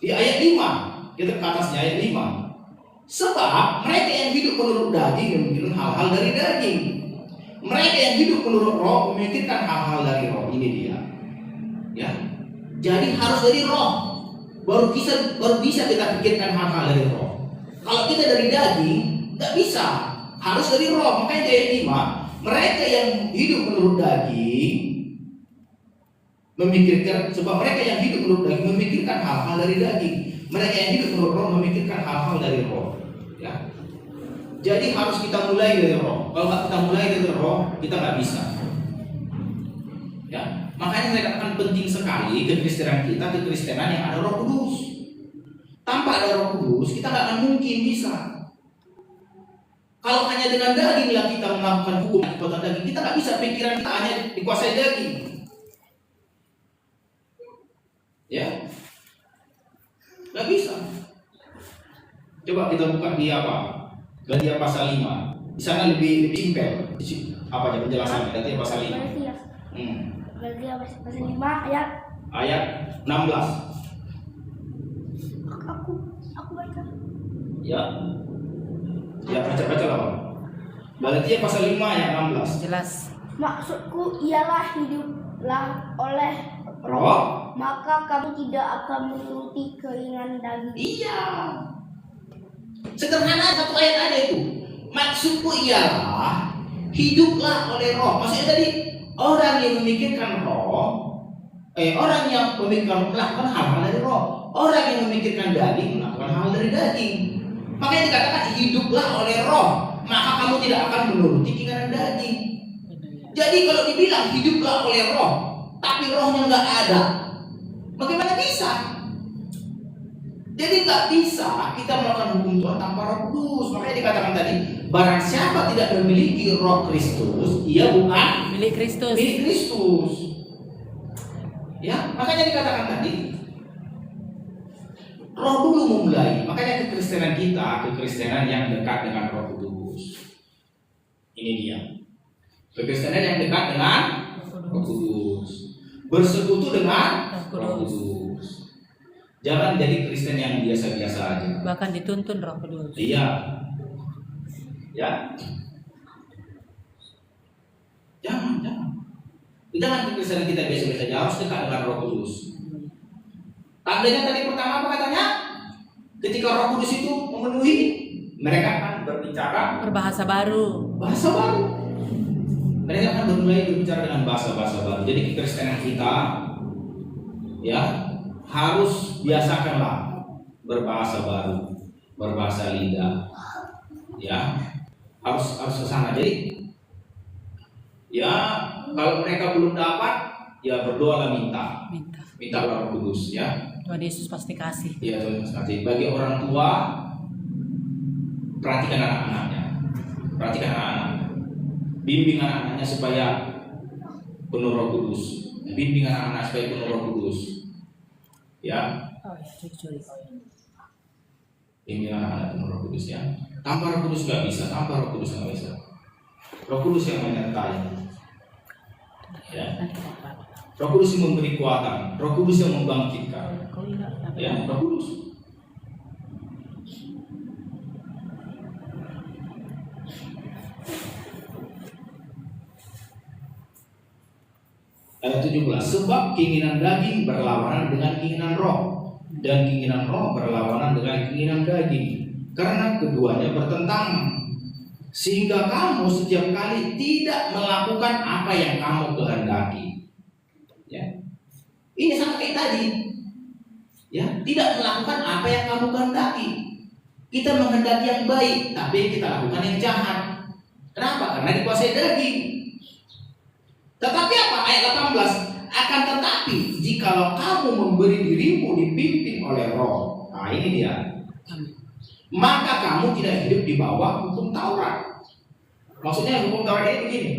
di ayat 5. Kita ke atasnya ayat 5. Sebab mereka yang hidup menurut daging memikirkan hal-hal dari daging. Mereka yang hidup menurut roh memikirkan hal-hal dari roh. Ini dia. Ya. Jadi harus dari roh. Baru bisa kita pikirkan hal-hal dari roh. Kalau kita dari daging, nggak bisa. Harus dari roh. Makanya ayat 5, mereka yang hidup menurut daging memikirkan, sebab mereka yang hidup menurut daging memikirkan hal-hal dari daging. Mereka yang hidup menurut roh memikirkan hal-hal dari roh. Ya. Jadi harus kita mulai dari roh. Kalau nggak kita mulai dari roh, kita nggak bisa. Ya. Makanya saya katakan penting sekali kekristenan kita, kekristenan yang ada Roh Kudus. Tanpa ada Roh Kudus, kita nggak akan mungkin bisa. Kalau hanya dengan daginglah kita melakukan hukum kekuatan daging, kita nggak bisa. Pikiran kita hanya dikuasai daging. Ya, nggak bisa. Coba kita buka di apa? Galatia pasal 5. Di sana lebih simpel. Apa aja penjelasannya? Galatia pasal 5. Galatia pasal 5 ayat 16. Aku baca. Ya. Ya, baca lah. Galatia pasal 5 ayat 16. Jelas. Maksudku ialah hiduplah oleh Roh, maka kamu tidak akan menuruti keinginan daging. iya. Sederhana, satu ayat aja itu. Maksudku ialah hiduplah oleh roh. Maksudnya tadi orang yang memikirkan roh, orang yang memikirkan melakukan hal-hal dari roh. Orang yang memikirkan daging melakukan hal dari daging. Makanya dikatakan hiduplah oleh roh, maka kamu tidak akan menuruti keinginan daging. Jadi kalau dibilang hiduplah oleh roh, tapi rohnya nggak ada, bagaimana bisa? Jadi nggak bisa kita melakukan hukum Tuhan tanpa Roh Kudus. Makanya dikatakan tadi, barang siapa tidak memiliki Roh Kristus, ia bukan Milik Kristus. milik Kristus. Ya, makanya dikatakan tadi, Roh dulu memulai. Makanya kekristenan kita, kekristenan yang dekat dengan Roh Kudus. Ini dia. Kekristenan yang dekat dengan Roh Kudus. Bersekutu dengan Roh Kudus. Jangan jadi Kristen yang biasa-biasa aja. Bahkan dituntun Roh Kudus. Iya. Ya. Jangan. Jangan kekristenan kita biasa-biasa aja, harus dekat dengan Roh Kudus. Tandanya tadi pertama apa katanya? Ketika Roh Kudus itu memenuhi, mereka akan berbicara Berbahasa baru. bahasa baru. Mereka akan mulai berbicara dengan bahasa-bahasa baru. Jadi kekristenan kita ya harus biasakanlah berbahasa baru, berbahasa lidah. Ya, harus ke sana. Jadi ya kalau mereka belum dapat, ya berdoalah minta Roh Kudus ya. Tuhan Yesus pasti kasih. Ya, Tuhan Yesus kasih. Bagi orang tua, perhatikan anak-anaknya. Bimbing anak-anaknya supaya penuh Roh Kudus. Bimbing anak-anak supaya penuh Roh Kudus. Ya. Oh ya, curi. Bimbing anak-anak penuh Roh Kudus ya. Tanpa Roh Kudus nggak bisa. Roh Kudus yang menyertai. Ya. Roh Kudus yang memberi kekuatan. Roh Kudus yang membangkitkan. Ya, Roh Kudus. Ayat 17, sebab keinginan daging berlawanan dengan keinginan roh, dan keinginan roh berlawanan dengan keinginan daging, karena keduanya bertentangan, sehingga kamu setiap kali tidak melakukan apa yang kamu kehendaki. Ya, ini sama kayak tadi. Ya, tidak melakukan apa yang kamu kehendaki. Kita menghendaki yang baik, tapi kita lakukan yang jahat. Kenapa? Karena dikuasai daging. Tetapi apa? Ayat 18, akan tetapi jikalau kamu memberi dirimu dipimpin oleh roh, nah ini dia, maka kamu tidak hidup di bawah hukum Taurat. Maksudnya hukum Taurat ini begini,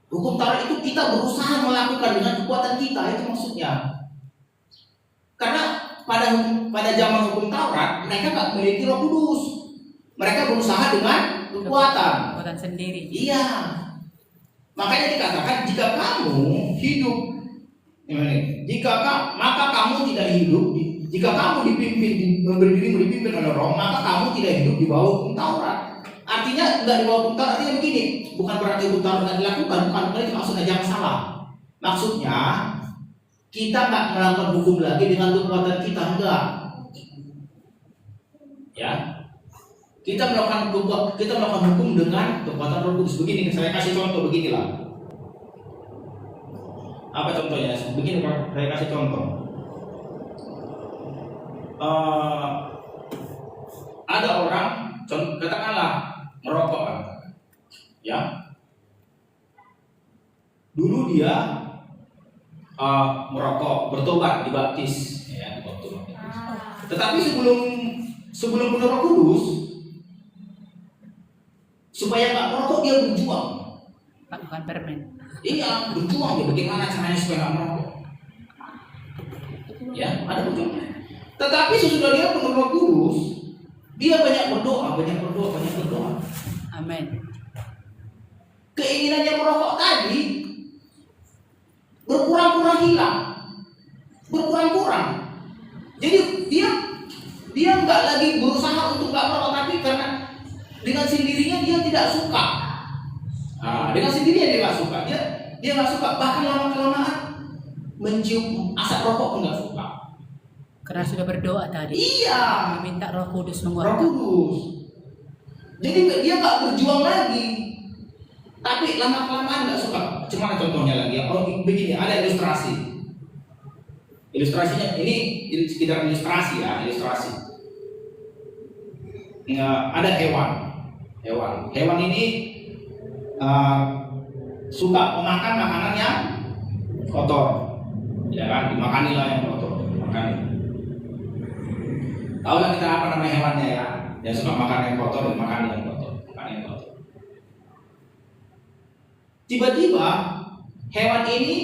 hukum Taurat itu kita berusaha melakukan dengan kekuatan kita, itu maksudnya. Karena pada zaman hukum Taurat mereka tak memiliki Roh Kudus, mereka berusaha dengan kekuatan sendiri. Iya. Makanya dikatakan jika kamu hidup, maka kamu tidak hidup. Jika kamu memberi dirimu dipimpin oleh Roh, maka kamu tidak hidup di bawah hukum Taurat. Artinya enggak di bawah hukum Taurat. Artinya begini, bukan berarti hukum Taurat tidak dilakukan, bukan itu maksudnya, jangan salah. Maksudnya kita enggak melakukan hukum lagi dengan kekuatan kita, enggak. Ya. Kita melakukan hukum dengan kekuatan Roh Kudus. Begini, saya kasih contoh beginilah. Apa contohnya? Begini, saya kasih contoh. Ada orang, katakanlah merokok, ya. Dulu dia merokok, bertobat, dibaptis, ya, tetapi sebelum penuh Roh Kudus, supaya nggak merokok dia berjuang. Bukan permen. Iya, berjuang ya. Bagaimana caranya supaya nggak merokok? Ya, ada berjuang. Tetapi sesudah dia penuh Roh Kudus, dia banyak berdoa. Amin. Keinginannya merokok tadi berkurang hilang. Jadi dia nggak lagi berusaha untuk nggak merokok, tapi karena dengan sendirinya dia tidak suka. Dengan sendirinya dia nggak suka. Dia nggak suka. Bahkan lama-kelamaan mencium asap rokok pun nggak suka. Karena sudah berdoa tadi. Iya. Meminta Roh Kudus Roh menguatkan. Kudus. Jadi dia nggak berjuang lagi. Tapi lama-kelamaan nggak suka. Cuma contohnya lagi. Oh begini, ada ilustrasi. Ilustrasinya ini sekedar ilustrasi ya, ilustrasi. Ada hewan ini suka memakan makanan yang kotor, ya kan, dimakanilah yang kotor, makan. Tahu lah kita apa namanya hewannya ya, yang suka makan yang kotor, makan yang kotor. Tiba-tiba hewan ini,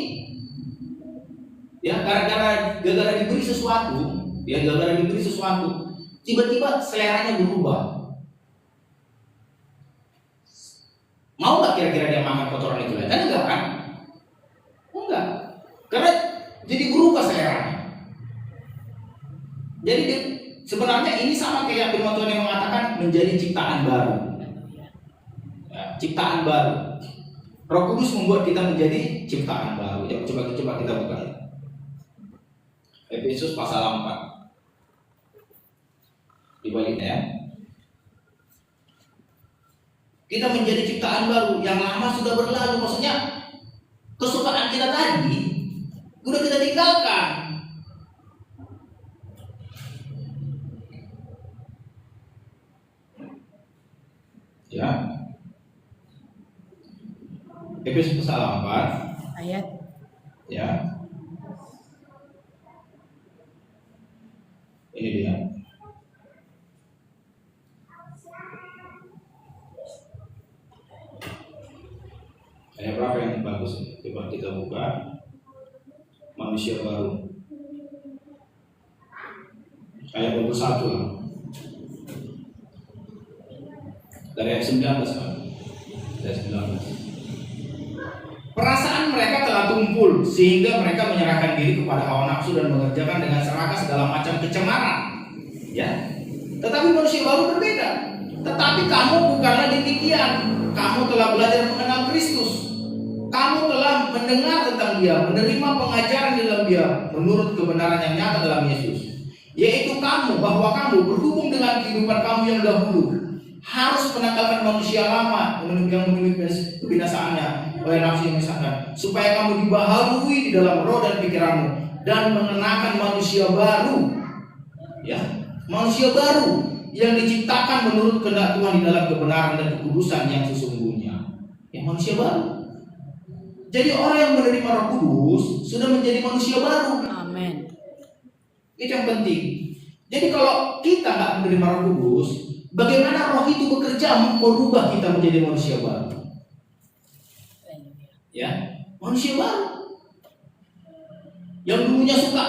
ya gara-gara diberi sesuatu, tiba-tiba seleranya berubah. Mau nggak kira-kira dia makan kotoran itu? Kan enggak kan? Enggak. Karena jadi berubah seleranya. Jadi sebenarnya ini sama kayak firman Tuhan yang mengatakan menjadi ciptaan baru. Ya, ciptaan baru. Roh Kudus membuat kita menjadi ciptaan baru. Coba kita buka ya. Efesus pasal 4. Dibaliknya ya. Kita menjadi ciptaan baru, yang lama sudah berlalu. Maksudnya kesukaan kita tadi udah kita tinggalkan. Ya. Efesus pasal 4 Ayat ya. Ini dia. Ayat berapa yang bagus ini? Coba kita buka. Manusia baru. Ayat 21 lah. Dari ayat 19 kan? Dari 19. Perasaan mereka telah tumpul sehingga mereka menyerahkan diri kepada hawa nafsu dan mengerjakan dengan serakah segala macam kecemaran. Ya. Tetapi manusia baru berbeda. Tetapi kamu bukanlah demikian. Kamu telah belajar mengenal Kristus. Kamu telah mendengar tentang Dia, menerima pengajaran di dalam Dia menurut kebenaran yang nyata dalam Yesus. Yaitu kamu, bahwa kamu berhubung dengan kehidupan kamu yang dahulu harus menanggalkan manusia lama yang menuju kebinasaannya oleh nafsu yang menyesatkan, supaya kamu dibaharui di dalam roh dan pikiranmu dan mengenakan manusia baru. Ya, manusia baru yang diciptakan menurut kehendak Tuhan di dalam kebenaran dan kekudusan yang sesungguhnya. Ya, manusia baru. Jadi orang yang menerima Roh Kudus sudah menjadi manusia baru. Amin. Itu yang penting. Jadi kalau kita nggak menerima Roh Kudus, bagaimana Roh itu bekerja merubah kita menjadi manusia baru? Ya, manusia baru. Yang dulunya suka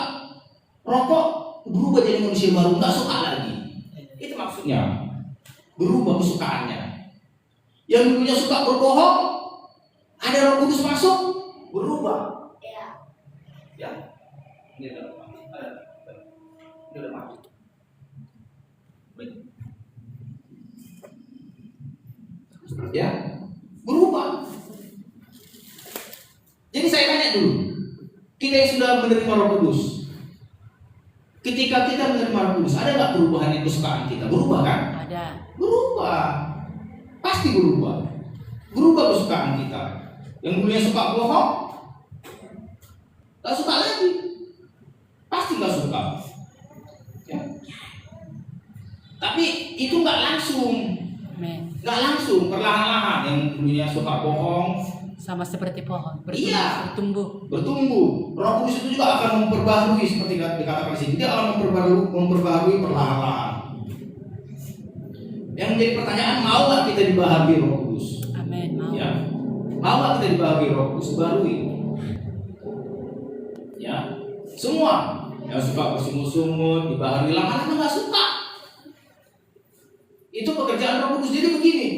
rokok berubah jadi manusia baru, nggak suka lagi. Itu maksudnya, berubah kesukaannya. Yang dulunya suka berbohong, ada Roh Kudus masuk, berubah. Ya, ini udah mati. Ya, berubah. Jadi saya tanya dulu, kita yang sudah menerima Roh Kudus, ketika kita menerima Roh Kudus, ada nggak perubahan di kesukaan kita? Berubah kan? Ada. Berubah, pasti berubah. Berubah kesukaan kita. Yang dulunya suka bohong, nggak suka lagi, pasti nggak suka. Ya. Tapi itu nggak langsung. Amin. Nggak langsung, perlahan-lahan. Yang dulunya suka bohong, Sama seperti pohon Iya. bertumbuh. Roh Kudus itu juga akan memperbaharui, seperti dikatakan di sini. Dia akan memperbaharui perlahan-lahan. Yang menjadi pertanyaan, mau nggak kita dibaharui Roh Kudus? Amin. Mau. Ya, mau nggak kita dibaharui Roh Kudus? Barui. Ya, semua yang suka bersungut-sungut dibaharui, lama-lama nggak suka. Itu pekerjaan Roh Kudus. Jadi begini,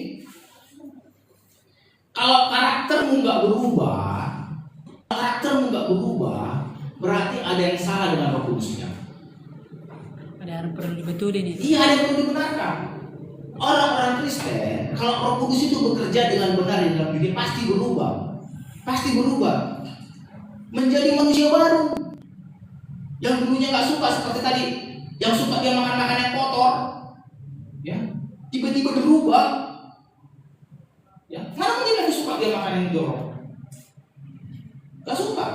kalau karaktermu nggak berubah, berarti ada yang salah dengan Roh Kudusnya. Ada yang perlu dibetulin ini. Iya, ada yang perlu dibenarkan. Orang-orang Kristen, kalau Roh Kudus itu bekerja dengan benar di dalam diri, pasti berubah, menjadi manusia baru. Yang dulunya nggak suka seperti tadi, yang suka dia makan makanan yang kotor, ya, tiba-tiba berubah. Ya, mana mungkin lagi suka dia makan yang jorok? Gak suka.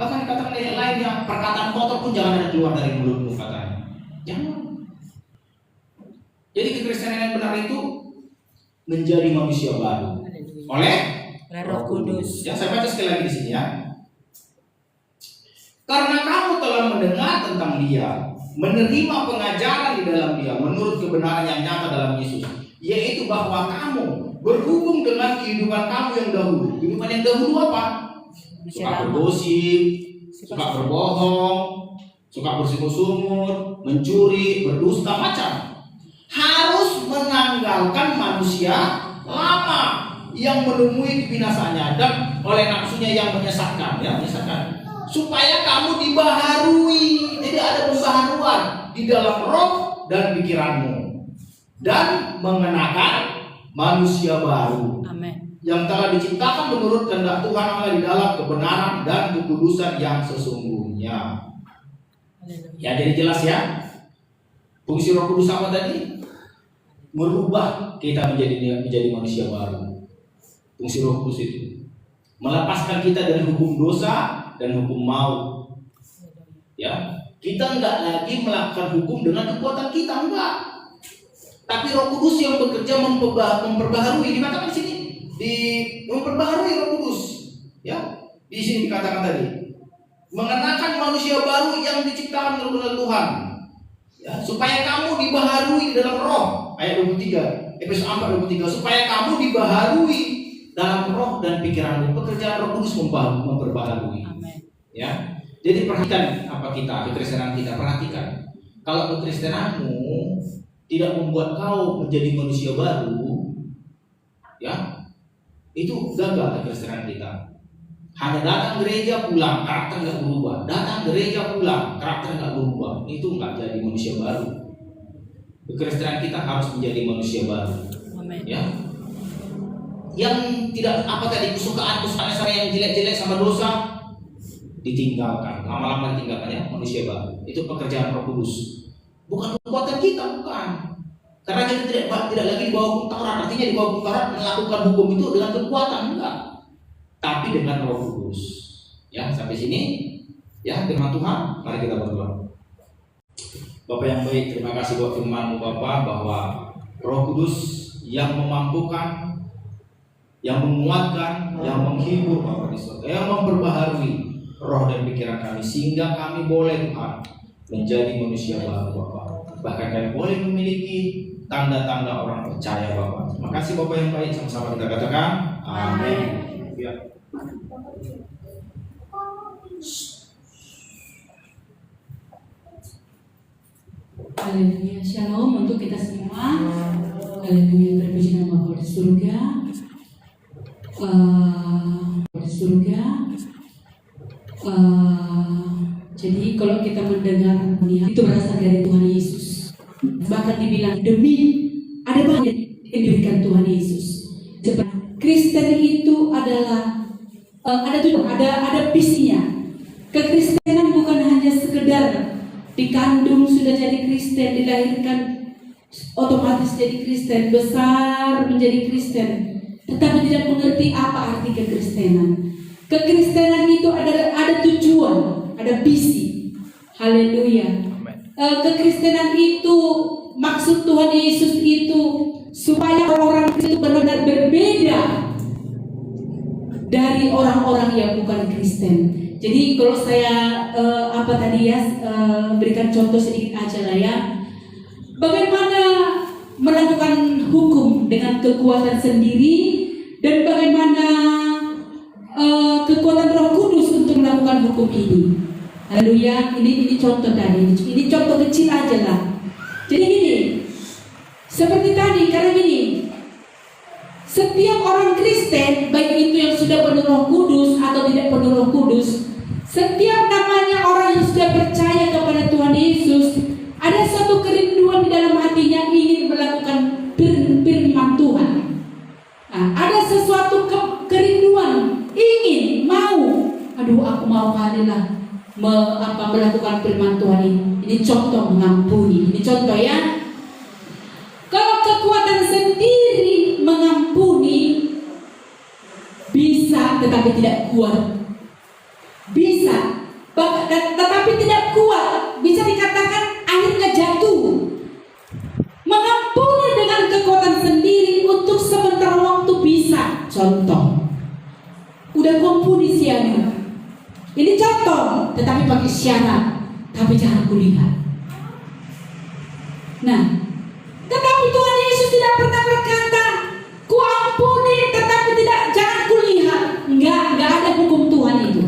Bahkan dikatakan yang lainnya, perkataan kotor pun jangan ada keluar dari mulutmu, katanya. Jangan. Jadi kekristenan yang benar itu menjadi manusia baru oleh Roh Kudus. Ya, saya baca sekali lagi di sini ya. Karena kamu telah mendengar tentang Dia, menerima pengajaran di dalam Dia menurut kebenaran yang nyata dalam Yesus, yaitu bahwa kamu berhubung dengan kehidupan kamu yang dahulu. Kehidupan yang dahulu apa? Suka bergosip, suka berbohong, suka bersungut-sungut, mencuri, berdusta, macam. Harus menanggalkan manusia lama yang menemui kebinasaannya dan oleh nafsunya yang menyesatkan, supaya kamu dibaharui. Jadi ada pembaharuan di dalam roh dan pikiranmu dan mengenakan manusia baru. Amin. yang telah diciptakan menurut kehendak Tuhan Allah di dalam kebenaran dan kekudusan yang sesungguhnya. Ya, jadi jelas ya. Fungsi Roh Kudus apa tadi? Merubah kita menjadi manusia baru. Fungsi Roh Kudus itu melepaskan kita dari hukum dosa dan hukum maut. Ya, kita enggak lagi melakukan hukum dengan kekuatan kita, enggak. Tapi Roh Kudus yang bekerja memperbaharui, dikatakan di sini, memperbaharui Roh Kudus. Ya, di sini dikatakan tadi, mengenakan manusia baru yang diciptakan oleh Tuhan. Ya, supaya kamu dibaharui dalam roh, ayat 23, Efesus 4:23, supaya kamu dibaharui dalam roh dan pikiranmu. Pekerjaan Roh Kudus memperbaharui. Amen. Ya, jadi perhatikan apa kita, kekristenan kita, perhatikan. Kalau kekristenanmu tidak membuat kau menjadi manusia baru, ya, itu gagal kekristenan kita. Hanya datang gereja pulang, karakter nggak berubah. Datang gereja pulang, karakter nggak berubah. Itu nggak jadi manusia baru. Kekristenan kita harus menjadi manusia baru. Amen. Ya, yang tidak apa tadi kesukaan sama yang jelek-jelek sama dosa ditinggalkan, lama-lama ditinggalkan ya, manusia baru. Itu pekerjaan Roh Kudus. Bukan kekuatan kita, bukan. Karena kita tidak lagi di bawah hukum Taurat. Artinya di bawah hukum Taurat melakukan hukum itu dengan kekuatan, enggak. Tapi dengan Roh Kudus. Ya, sampai sini ya firman Tuhan. Mari kita berdoa. Bapak yang baik, terima kasih buat firman-Mu Bapak, bahwa Roh Kudus yang memampukan, yang menguatkan, yang menghibur Bapak di surga, yang memperbaharui roh dan pikiran kami, sehingga kami boleh Tuhan menjadi manusia baru Bapak. Bahkan kami boleh memiliki tanda-tanda orang percaya Bapak. Terima kasih Bapak yang baik, sama-sama kita katakan amin. Ya. Haleluya, shalom untuk kita semua. Haleluya, terpuji nama Bapa di surga. Di surga. Jadi kalau kita mendengar itu berasal dari Tuhan Yesus. Bahkan dibilang demi ada banyak yang diberikan Tuhan Yesus. Kristen itu adalah ada visinya. Kekristenan bukan hanya sekedar dikandung sudah jadi Kristen, dilahirkan otomatis jadi Kristen, besar menjadi Kristen, tetapi tidak mengerti apa arti kekristenan. Kekristenan itu ada tujuan, ada visi. Haleluya. Kekristenan itu maksud Tuhan Yesus itu supaya orang itu benar-benar berbeda dari orang-orang yang bukan Kristen. Jadi kalau saya berikan contoh sedikit aja lah ya. Bagaimana melakukan hukum dengan kekuatan sendiri dan bagaimana kekuatan Roh Kudus untuk melakukan hukum ini. Haleluya. Ini contoh tadi. Ini contoh kecil aja lah. Jadi gini, seperti tadi, karena gini, setiap orang Kristen, baik itu yang sudah penuh Roh Kudus atau tidak penuh Roh Kudus, setiap namanya orang yang sudah percaya kepada Tuhan Yesus, ada satu kerinduan di dalam hatinya ingin melakukan firman Tuhan. Nah, ada sesuatu kerinduan, ingin, mau. Aduh, aku mau kali lah melakukan firman Tuhan ini. Ini contoh mengampuni. Ini contoh ya. Kalau kekuatan sendiri mengampuni bisa, tetapi tidak kuat. Bisa, tetapi tidak kuat. Bisa dikatakan akhirnya jatuh. Mengampuni dengan kekuatan sendiri untuk sementara waktu bisa. Contoh, udah kuampuni siapa? Ini contoh, tetapi pakai syarat. Tapi jangan kulihat. Nah, tetapi Tuhan Yesus tidak pernah berkata, kuampuni tetapi jangan kulihat. Enggak ada hukum Tuhan itu.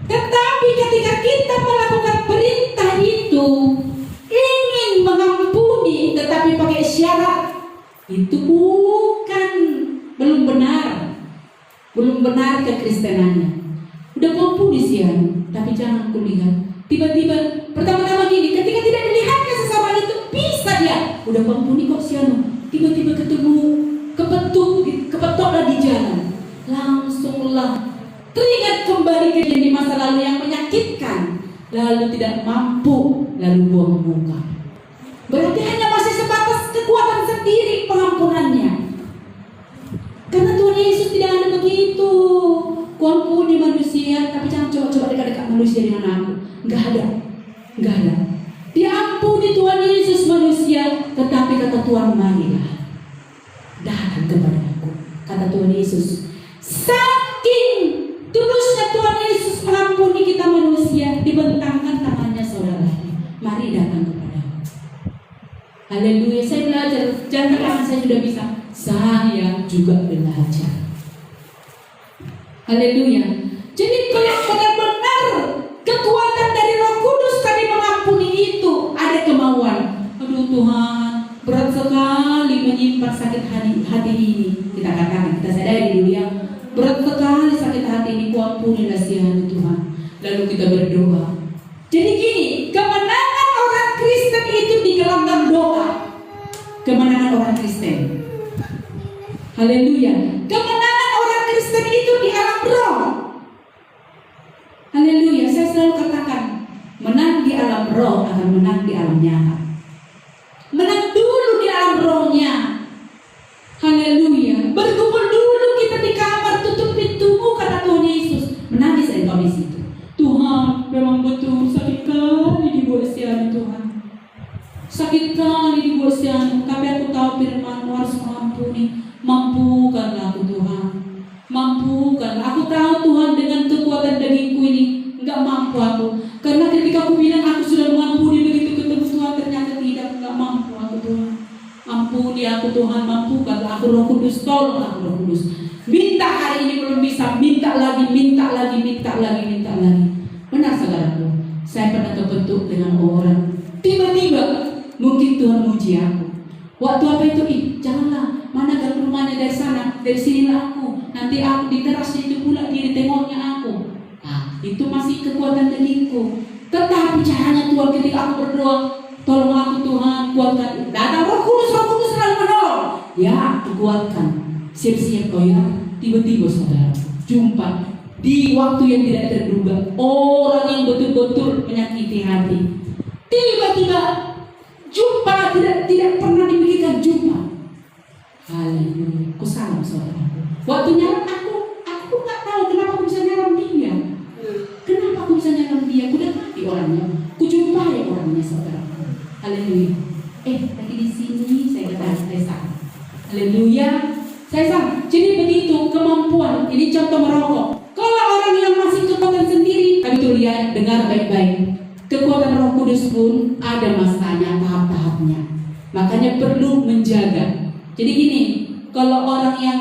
Tetapi ketika kita melakukan perintah itu, ingin mengampuni tetapi pakai syarat, itu belum benar kekristenannya. Udah kuampuni sih ya, tapi jangan kulihat. Tiba-tiba pertama-tama gini, ketika tidak dilihatnya sesama itu bisa dia udah kuampuni kok sih, tiba-tiba ketemu kepetoklah di jalan. Langsunglah teringat kembali kejadian di masa lalu yang menyakitkan, lalu tidak mampu, lalu buang muka. Berarti hanya masih sebatas kekuatan sendiri pengampunannya. Karena Tuhan Yesus tidak ada begitu. Kuampuni manusia, tapi jangan coba-coba dekat-dekat manusia dengan aku. Enggak ada. Diampuni Tuhan Yesus manusia, tetapi kata Tuhan, marilah datang kepada aku. Kata Tuhan Yesus, saking tulusnya Tuhan Yesus mengampuni kita manusia, dibentangkan tangannya saudara. Mari datang kepada aku. Haleluya, saya belajar. Jangan katakan saya sudah bisa. Saya juga belajar. Haleluya. Jadi kalau benar-benar kekuatan dari Roh Kudus kami mengampuni itu, ada kemauan. Aduh Tuhan, berat sekali menyimpan sakit hati ini. Kita katakan, kita sadari dulu ya. Berat sekali sakit hati ini, kuampuni kasihan Tuhan. Lalu kita berdoa. Jadi gini, kemenangan orang Kristen itu di gelanggang doa. Kemenangan orang Kristen. Haleluya. Kemenangan orang Kristen itu di alam roh. Haleluya. Saya selalu katakan, menang di alam roh akan menang di alam nyata. Menang dulu di alam rohnya. Haleluya. Berkumpul dulu kita di kamar, tutup pintumu, kata Tuhan Yesus. Menangis engkau di situ. Tuhan, memang betul sakit kali di bawah siang Tuhan. Sakit kali di bawah siang, tapi aku tahu firman-Mu harus mengampuni. Mampukanlah aku Tuhan. Mampukanlah. Aku tahu Tuhan dengan kekuatan dagingku ini enggak mampu aku. Karena ketika aku bilang aku sudah mengampuni, begitu ketemu Tuhan ternyata tidak, enggak mampu aku Tuhan. Ampuni aku Tuhan, mampukanlah aku. Roh Kudus, tolong aku Roh Kudus. Minta hari ini belum bisa, minta lagi. Benar saudaraku, saya pernah terbentuk dengan orang. Tiba-tiba mungkin Tuhan uji aku. Waktu apa itu? Janganlah, mana gak rumahnya dari sana, dari sinilah aku. Nanti aku di terasnya itu pula dia ditengoknya aku. Nah, itu masih kekuatan dagingku. Tetapi caranya Tuhan ketika aku berdoa, tolong aku Tuhan, kuatkan. Datang Roh Kudus selalu menolong. Ya, aku kuatkan. Siap-siap kau ya. Tiba-tiba saudara jumpa di waktu yang tidak terduga orang yang betul-betul menyakiti hati. Tiba-tiba jumpa tidak pernah dipikirkan jumpa. Haleluya. Aku salam saudaraku. Waktu nyalam aku nggak tahu kenapa aku bisa nyalam dia. Kenapa aku bisa nyalam dia? Aku udah mati orangnya. Aku jumpai orangnya saudaraku. Haleluya. Lagi di sini saya katakan saya salah. Haleluya. Saya salah. Jadi begitu kemampuan. Ini contoh merokok. Kalau orang yang masih kekuatan sendiri, kami tuh lihat, dengar baik-baik. Kekuatan Roh Kudus pun ada masanya, tahap-tahapnya. Makanya perlu menjaga. Jadi gini, kalau orang yang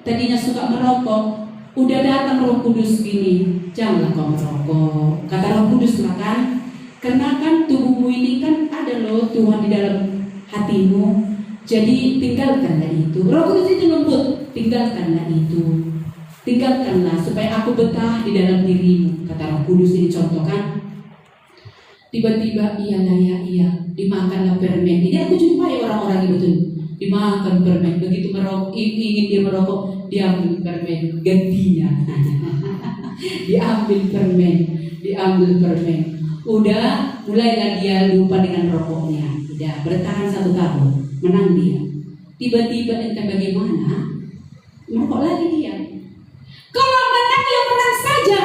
tadinya suka merokok, udah datang Roh Kudus gini, janganlah kau merokok. Kata Roh Kudus lah kan, karena kan tubuhmu ini kan ada loh Tuhan di dalam hatimu. Jadi tinggalkanlah itu. Roh Kudus itu lembut, tinggalkanlah itu. Tinggalkanlah supaya aku betah di dalam dirimu. Kata Roh Kudus ini contoh kan. Tiba-tiba iya, dimakanlah permen. Ini aku jumpai orang-orang itu betul. Dimakan permen, begitu merokok, ingin dia merokok, diambil permen, gantinya. diambil permen. Udah, mulailah dia lupa dengan rokoknya. Udah, bertahan 1 tahun, menang dia. Tiba-tiba entah bagaimana, merokok lagi dia. Kalau menang ya menang saja.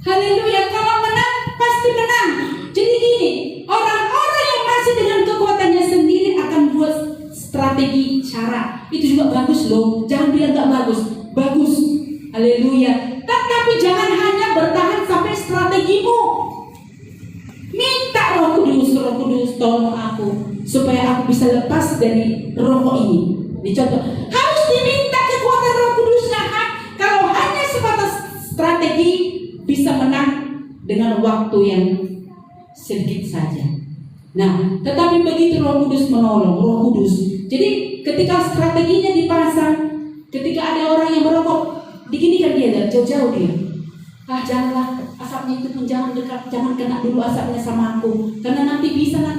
Haleluya, kalau menang pasti menang. Jadi gini, orang-orang yang masih dengan kekuatannya sendiri akan buat strategi, cara. Itu juga bagus loh. Jangan bilang gak bagus. Bagus. Haleluya. Tetapi jangan hanya bertahan sampai strategimu. Minta Roh Kudus tolong aku supaya aku bisa lepas dari rokok ini. Dicontoh, harus diminta kekuatan Roh Kudusnya. Kalau hanya sebatas strategi, bisa menang dengan waktu yang sedikit saja. Nah, tetapi begitu Roh Kudus menolong, Roh Kudus. Jadi ketika strateginya dipasang, ketika ada orang yang merokok, diginikan dia dan jauh-jauh dia. Janganlah, asapnya itu pun jangan dekat, jangan kena dulu asapnya sama aku. Karena nanti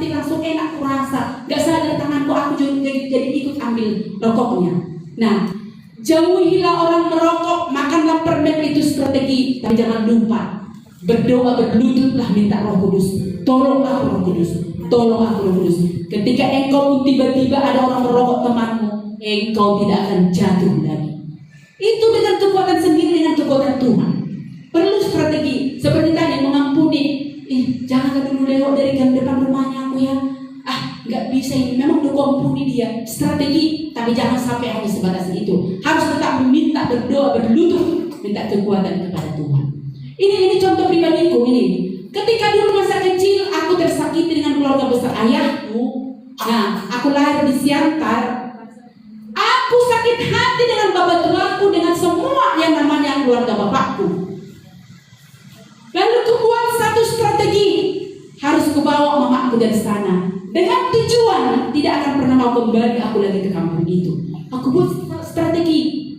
langsung enak kurasa. Gak sadar tanganku, aku jadi jadi ikut ambil rokoknya. Nah, jauhilah orang merokok, makanlah permen, itu strategi. Tapi jangan lupa berdoa, berlututlah minta Roh Kudus. Tolong aku Roh Kudus, tolong aku Roh Kudus. Ketika engkau tiba-tiba ada orang merokok temanmu, engkau tidak akan jatuh lagi. Itu dengan kekuatan sendiri, dengan kekuatan Tuhan. Perlu strategi seperti tadi, mengampuni. Jangan dulu lewat dari depan rumahnya aku ya. Nggak bisa ini, memang udah ampuni dia. Strategi, tapi jangan sampai hanya sebatas itu. Harus tetap meminta, berdoa, berlutut, minta kekuatan kepada Tuhan. Ini contoh pribadiku ini. Ketika dulu masa kecil aku tersakiti dengan keluarga besar ayahku. Nah, aku lahir di Siantar. Aku sakit hati dengan bapak tuaku, dengan semua yang namanya keluarga bapakku. Lalu aku buat satu strategi, harus kubawa mamaku dari sana dengan tujuan tidak akan pernah mau kembali aku lagi ke kampung itu. Aku buat strategi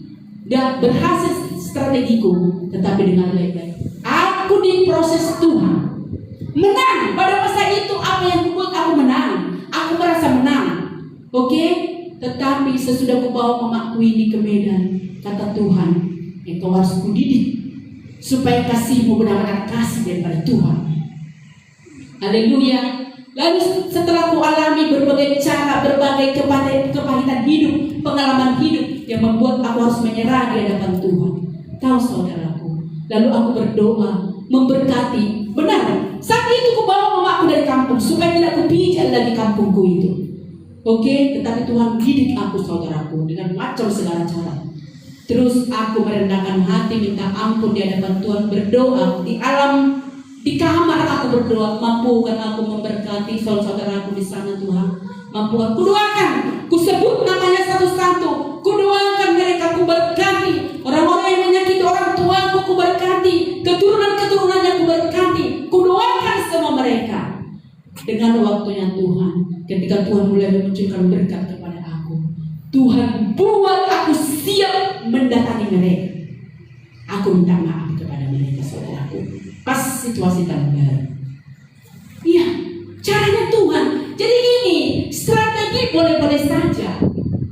dan berhasil strategiku, tetapi dengan baik-baik. Aku diproses Tuhan, menang pada masa itu. Apa yang kubuat aku menang, aku merasa menang. Oke, tetapi sesudah kubawa mamaku ini ke Medan, kata Tuhan, engkau harus kudidik supaya kasihmu benar-benar kasih daripada Tuhan. Haleluya. Lalu setelah ku alami berbagai cara, berbagai kepahitan hidup, pengalaman hidup yang membuat aku harus menyerah di hadapan Tuhan. Tahu saudaraku, lalu aku berdoa, memberkati. Benar, saat itu ku bawa mamaku dari kampung supaya tidak kupijak lagi kampungku itu. Oke, tetapi Tuhan didik aku saudaraku dengan macam segala cara. Terus aku merendahkan hati, minta ampun di hadapan Tuhan, berdoa di kamar aku berdoa, mampukan aku memberkati saudara-saudaraku di sana Tuhan. Mampukan, kudoakan, kusebut namanya satu-satu, kudoakan mereka, kuberkati orang-orang yang menyakiti orang tuaku, kuberkati keturunan-keturunan yang kuberkati, kudoakan semua mereka. Dengan waktunya Tuhan, ketika Tuhan mulai memunculkan berkat kepada aku, Tuhan buat aku siap mendatangi mereka. Aku minta maaf kepada mereka saudaraku pas situasi tanggap. Iya, caranya Tuhan. Jadi gini, strategi boleh-boleh saja.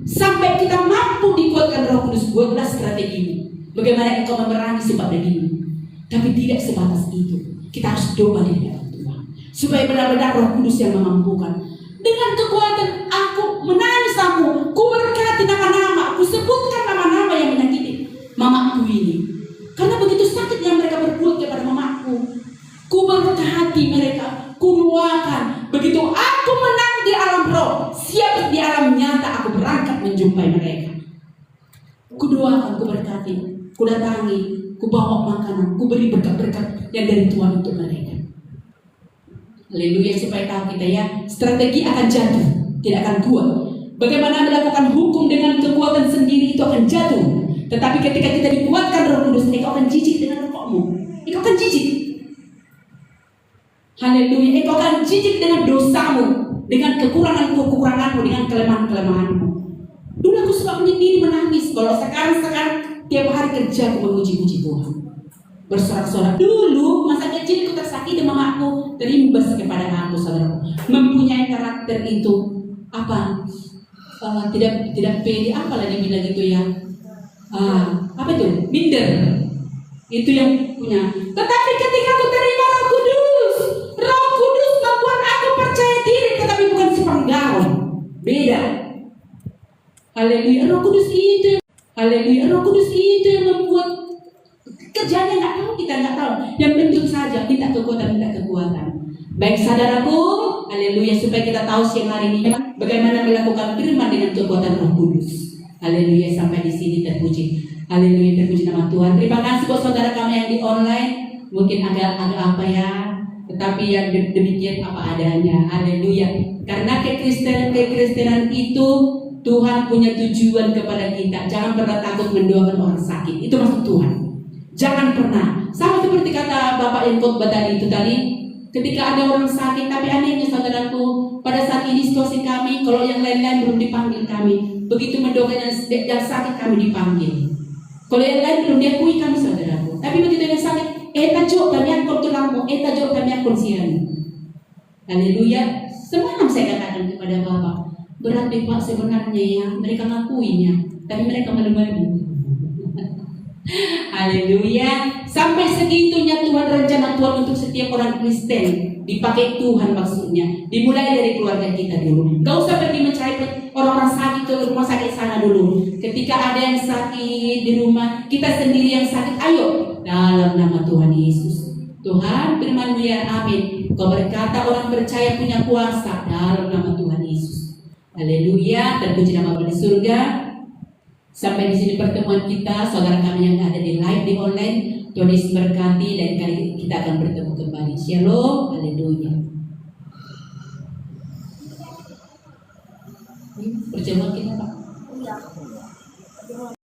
Sampai kita mampu dikuatkan Roh Kudus, buatlah strategi. Bagaimana engkau memerangi sifat dagingmu. Tapi tidak sebatas itu. Kita harus doa di hadapan Tuhan, supaya benar-benar Roh Kudus yang memampukan. Dengan kekuatan aku menangis aku, ku berkati nama-nama, ku sebutkan nama-nama yang menyakiti mamaku ini. Karena begitu sakit yang mereka berbuat kepada mamaku, ku berkati mereka, ku doakan. Begitu aku menang di alam roh, siap di alam nyata aku berangkat menjumpai mereka. Ku doakan, ku berkati, ku datangi, ku bawa makanan, ku beri berkat-berkat yang dari Tuhan untuk mereka. Haleluya, supaya tahu kita ya, strategi akan jatuh, tidak akan kuat. Bagaimana melakukan hukum dengan kekuatan sendiri itu akan jatuh. Tetapi ketika kita dikuatkan Roh Kudus, engkau akan jijik dengan rokokmu. Engkau akan jijik. Haleluya, engkau akan jijik dengan dosamu, dengan kekuranganmu, dengan kelemahan-kelemahanmu. Dulu aku suka menyendiri menangis. Kalau sekarang tiap hari kerja aku memuji-muji Tuhan, bersorak-sorak. Dulu masa kecil aku tersakiti mamaku, terimbas kepada aku saudaraku. Mempunyai karakter itu tidak pede, apalah dibilang itu ya. Apa itu? Minder. Itu yang punya. Tetapi ketika aku terima Roh Kudus membuat aku percaya diri, tetapi bukan sepenggal. Beda. Haleluya, Roh Kudus itu. Haleluya, Roh Kudus itu yang membuat kerjanya nggak tahu, kita nggak tahu. Yang penting saja minta kekuatan. Baik saudaraku, haleluya, supaya kita tahu siang hari ini bagaimana melakukan firman dengan kekuatan Roh Kudus. Haleluya, sampai di sini terpuji. Haleluya, terpuji nama Tuhan. Terima kasih buat saudara kami yang di online. Mungkin agak apa ya, tetapi yang demikian apa adanya. Haleluya. Karena kekristenan itu Tuhan punya tujuan kepada kita. Jangan pernah takut mendoakan orang sakit. Itu maksud Tuhan. Jangan pernah. Sama seperti kata Bapak yang khotbah tadi itu tadi. Ketika ada orang sakit, tapi anehnya saudaraku, pada saat ini situasi kami, kalau yang lain-lain belum dipanggil kami, begitu mendoakan yang sakit kami dipanggil. Kalau yang lain belum diakui kami saudaraku, tapi begitu yang sakit, tajuk kami akun tulangmu, tajuk kami akun siang. Haleluya. Semalam saya katakan kepada Bapak, Berat deh Pak sebenarnya ya, mereka ngakuinya, tapi mereka malu-malu. Haleluya. Sampai segitunya Tuhan, rencana Tuhan untuk setiap orang Kristen. Dipakai Tuhan maksudnya. Dimulai dari keluarga kita dulu. Gak usah pergi mencari orang-orang sakit ke rumah sakit sana dulu. Ketika ada yang sakit di rumah, kita sendiri yang sakit, ayo dalam nama Tuhan Yesus. Tuhan firman-Mu ya, amin. Kau berkata orang percaya punya kuasa dalam nama Tuhan Yesus. Haleluya. Terpuji nama Bapa di surga. Sampai di sini pertemuan kita, saudara kami yang ada di live di online. Tuhan Yesus berkati dan kali kita akan bertemu kembali. Shalom. Haleluya. Perjamuan kita Pak. Iya.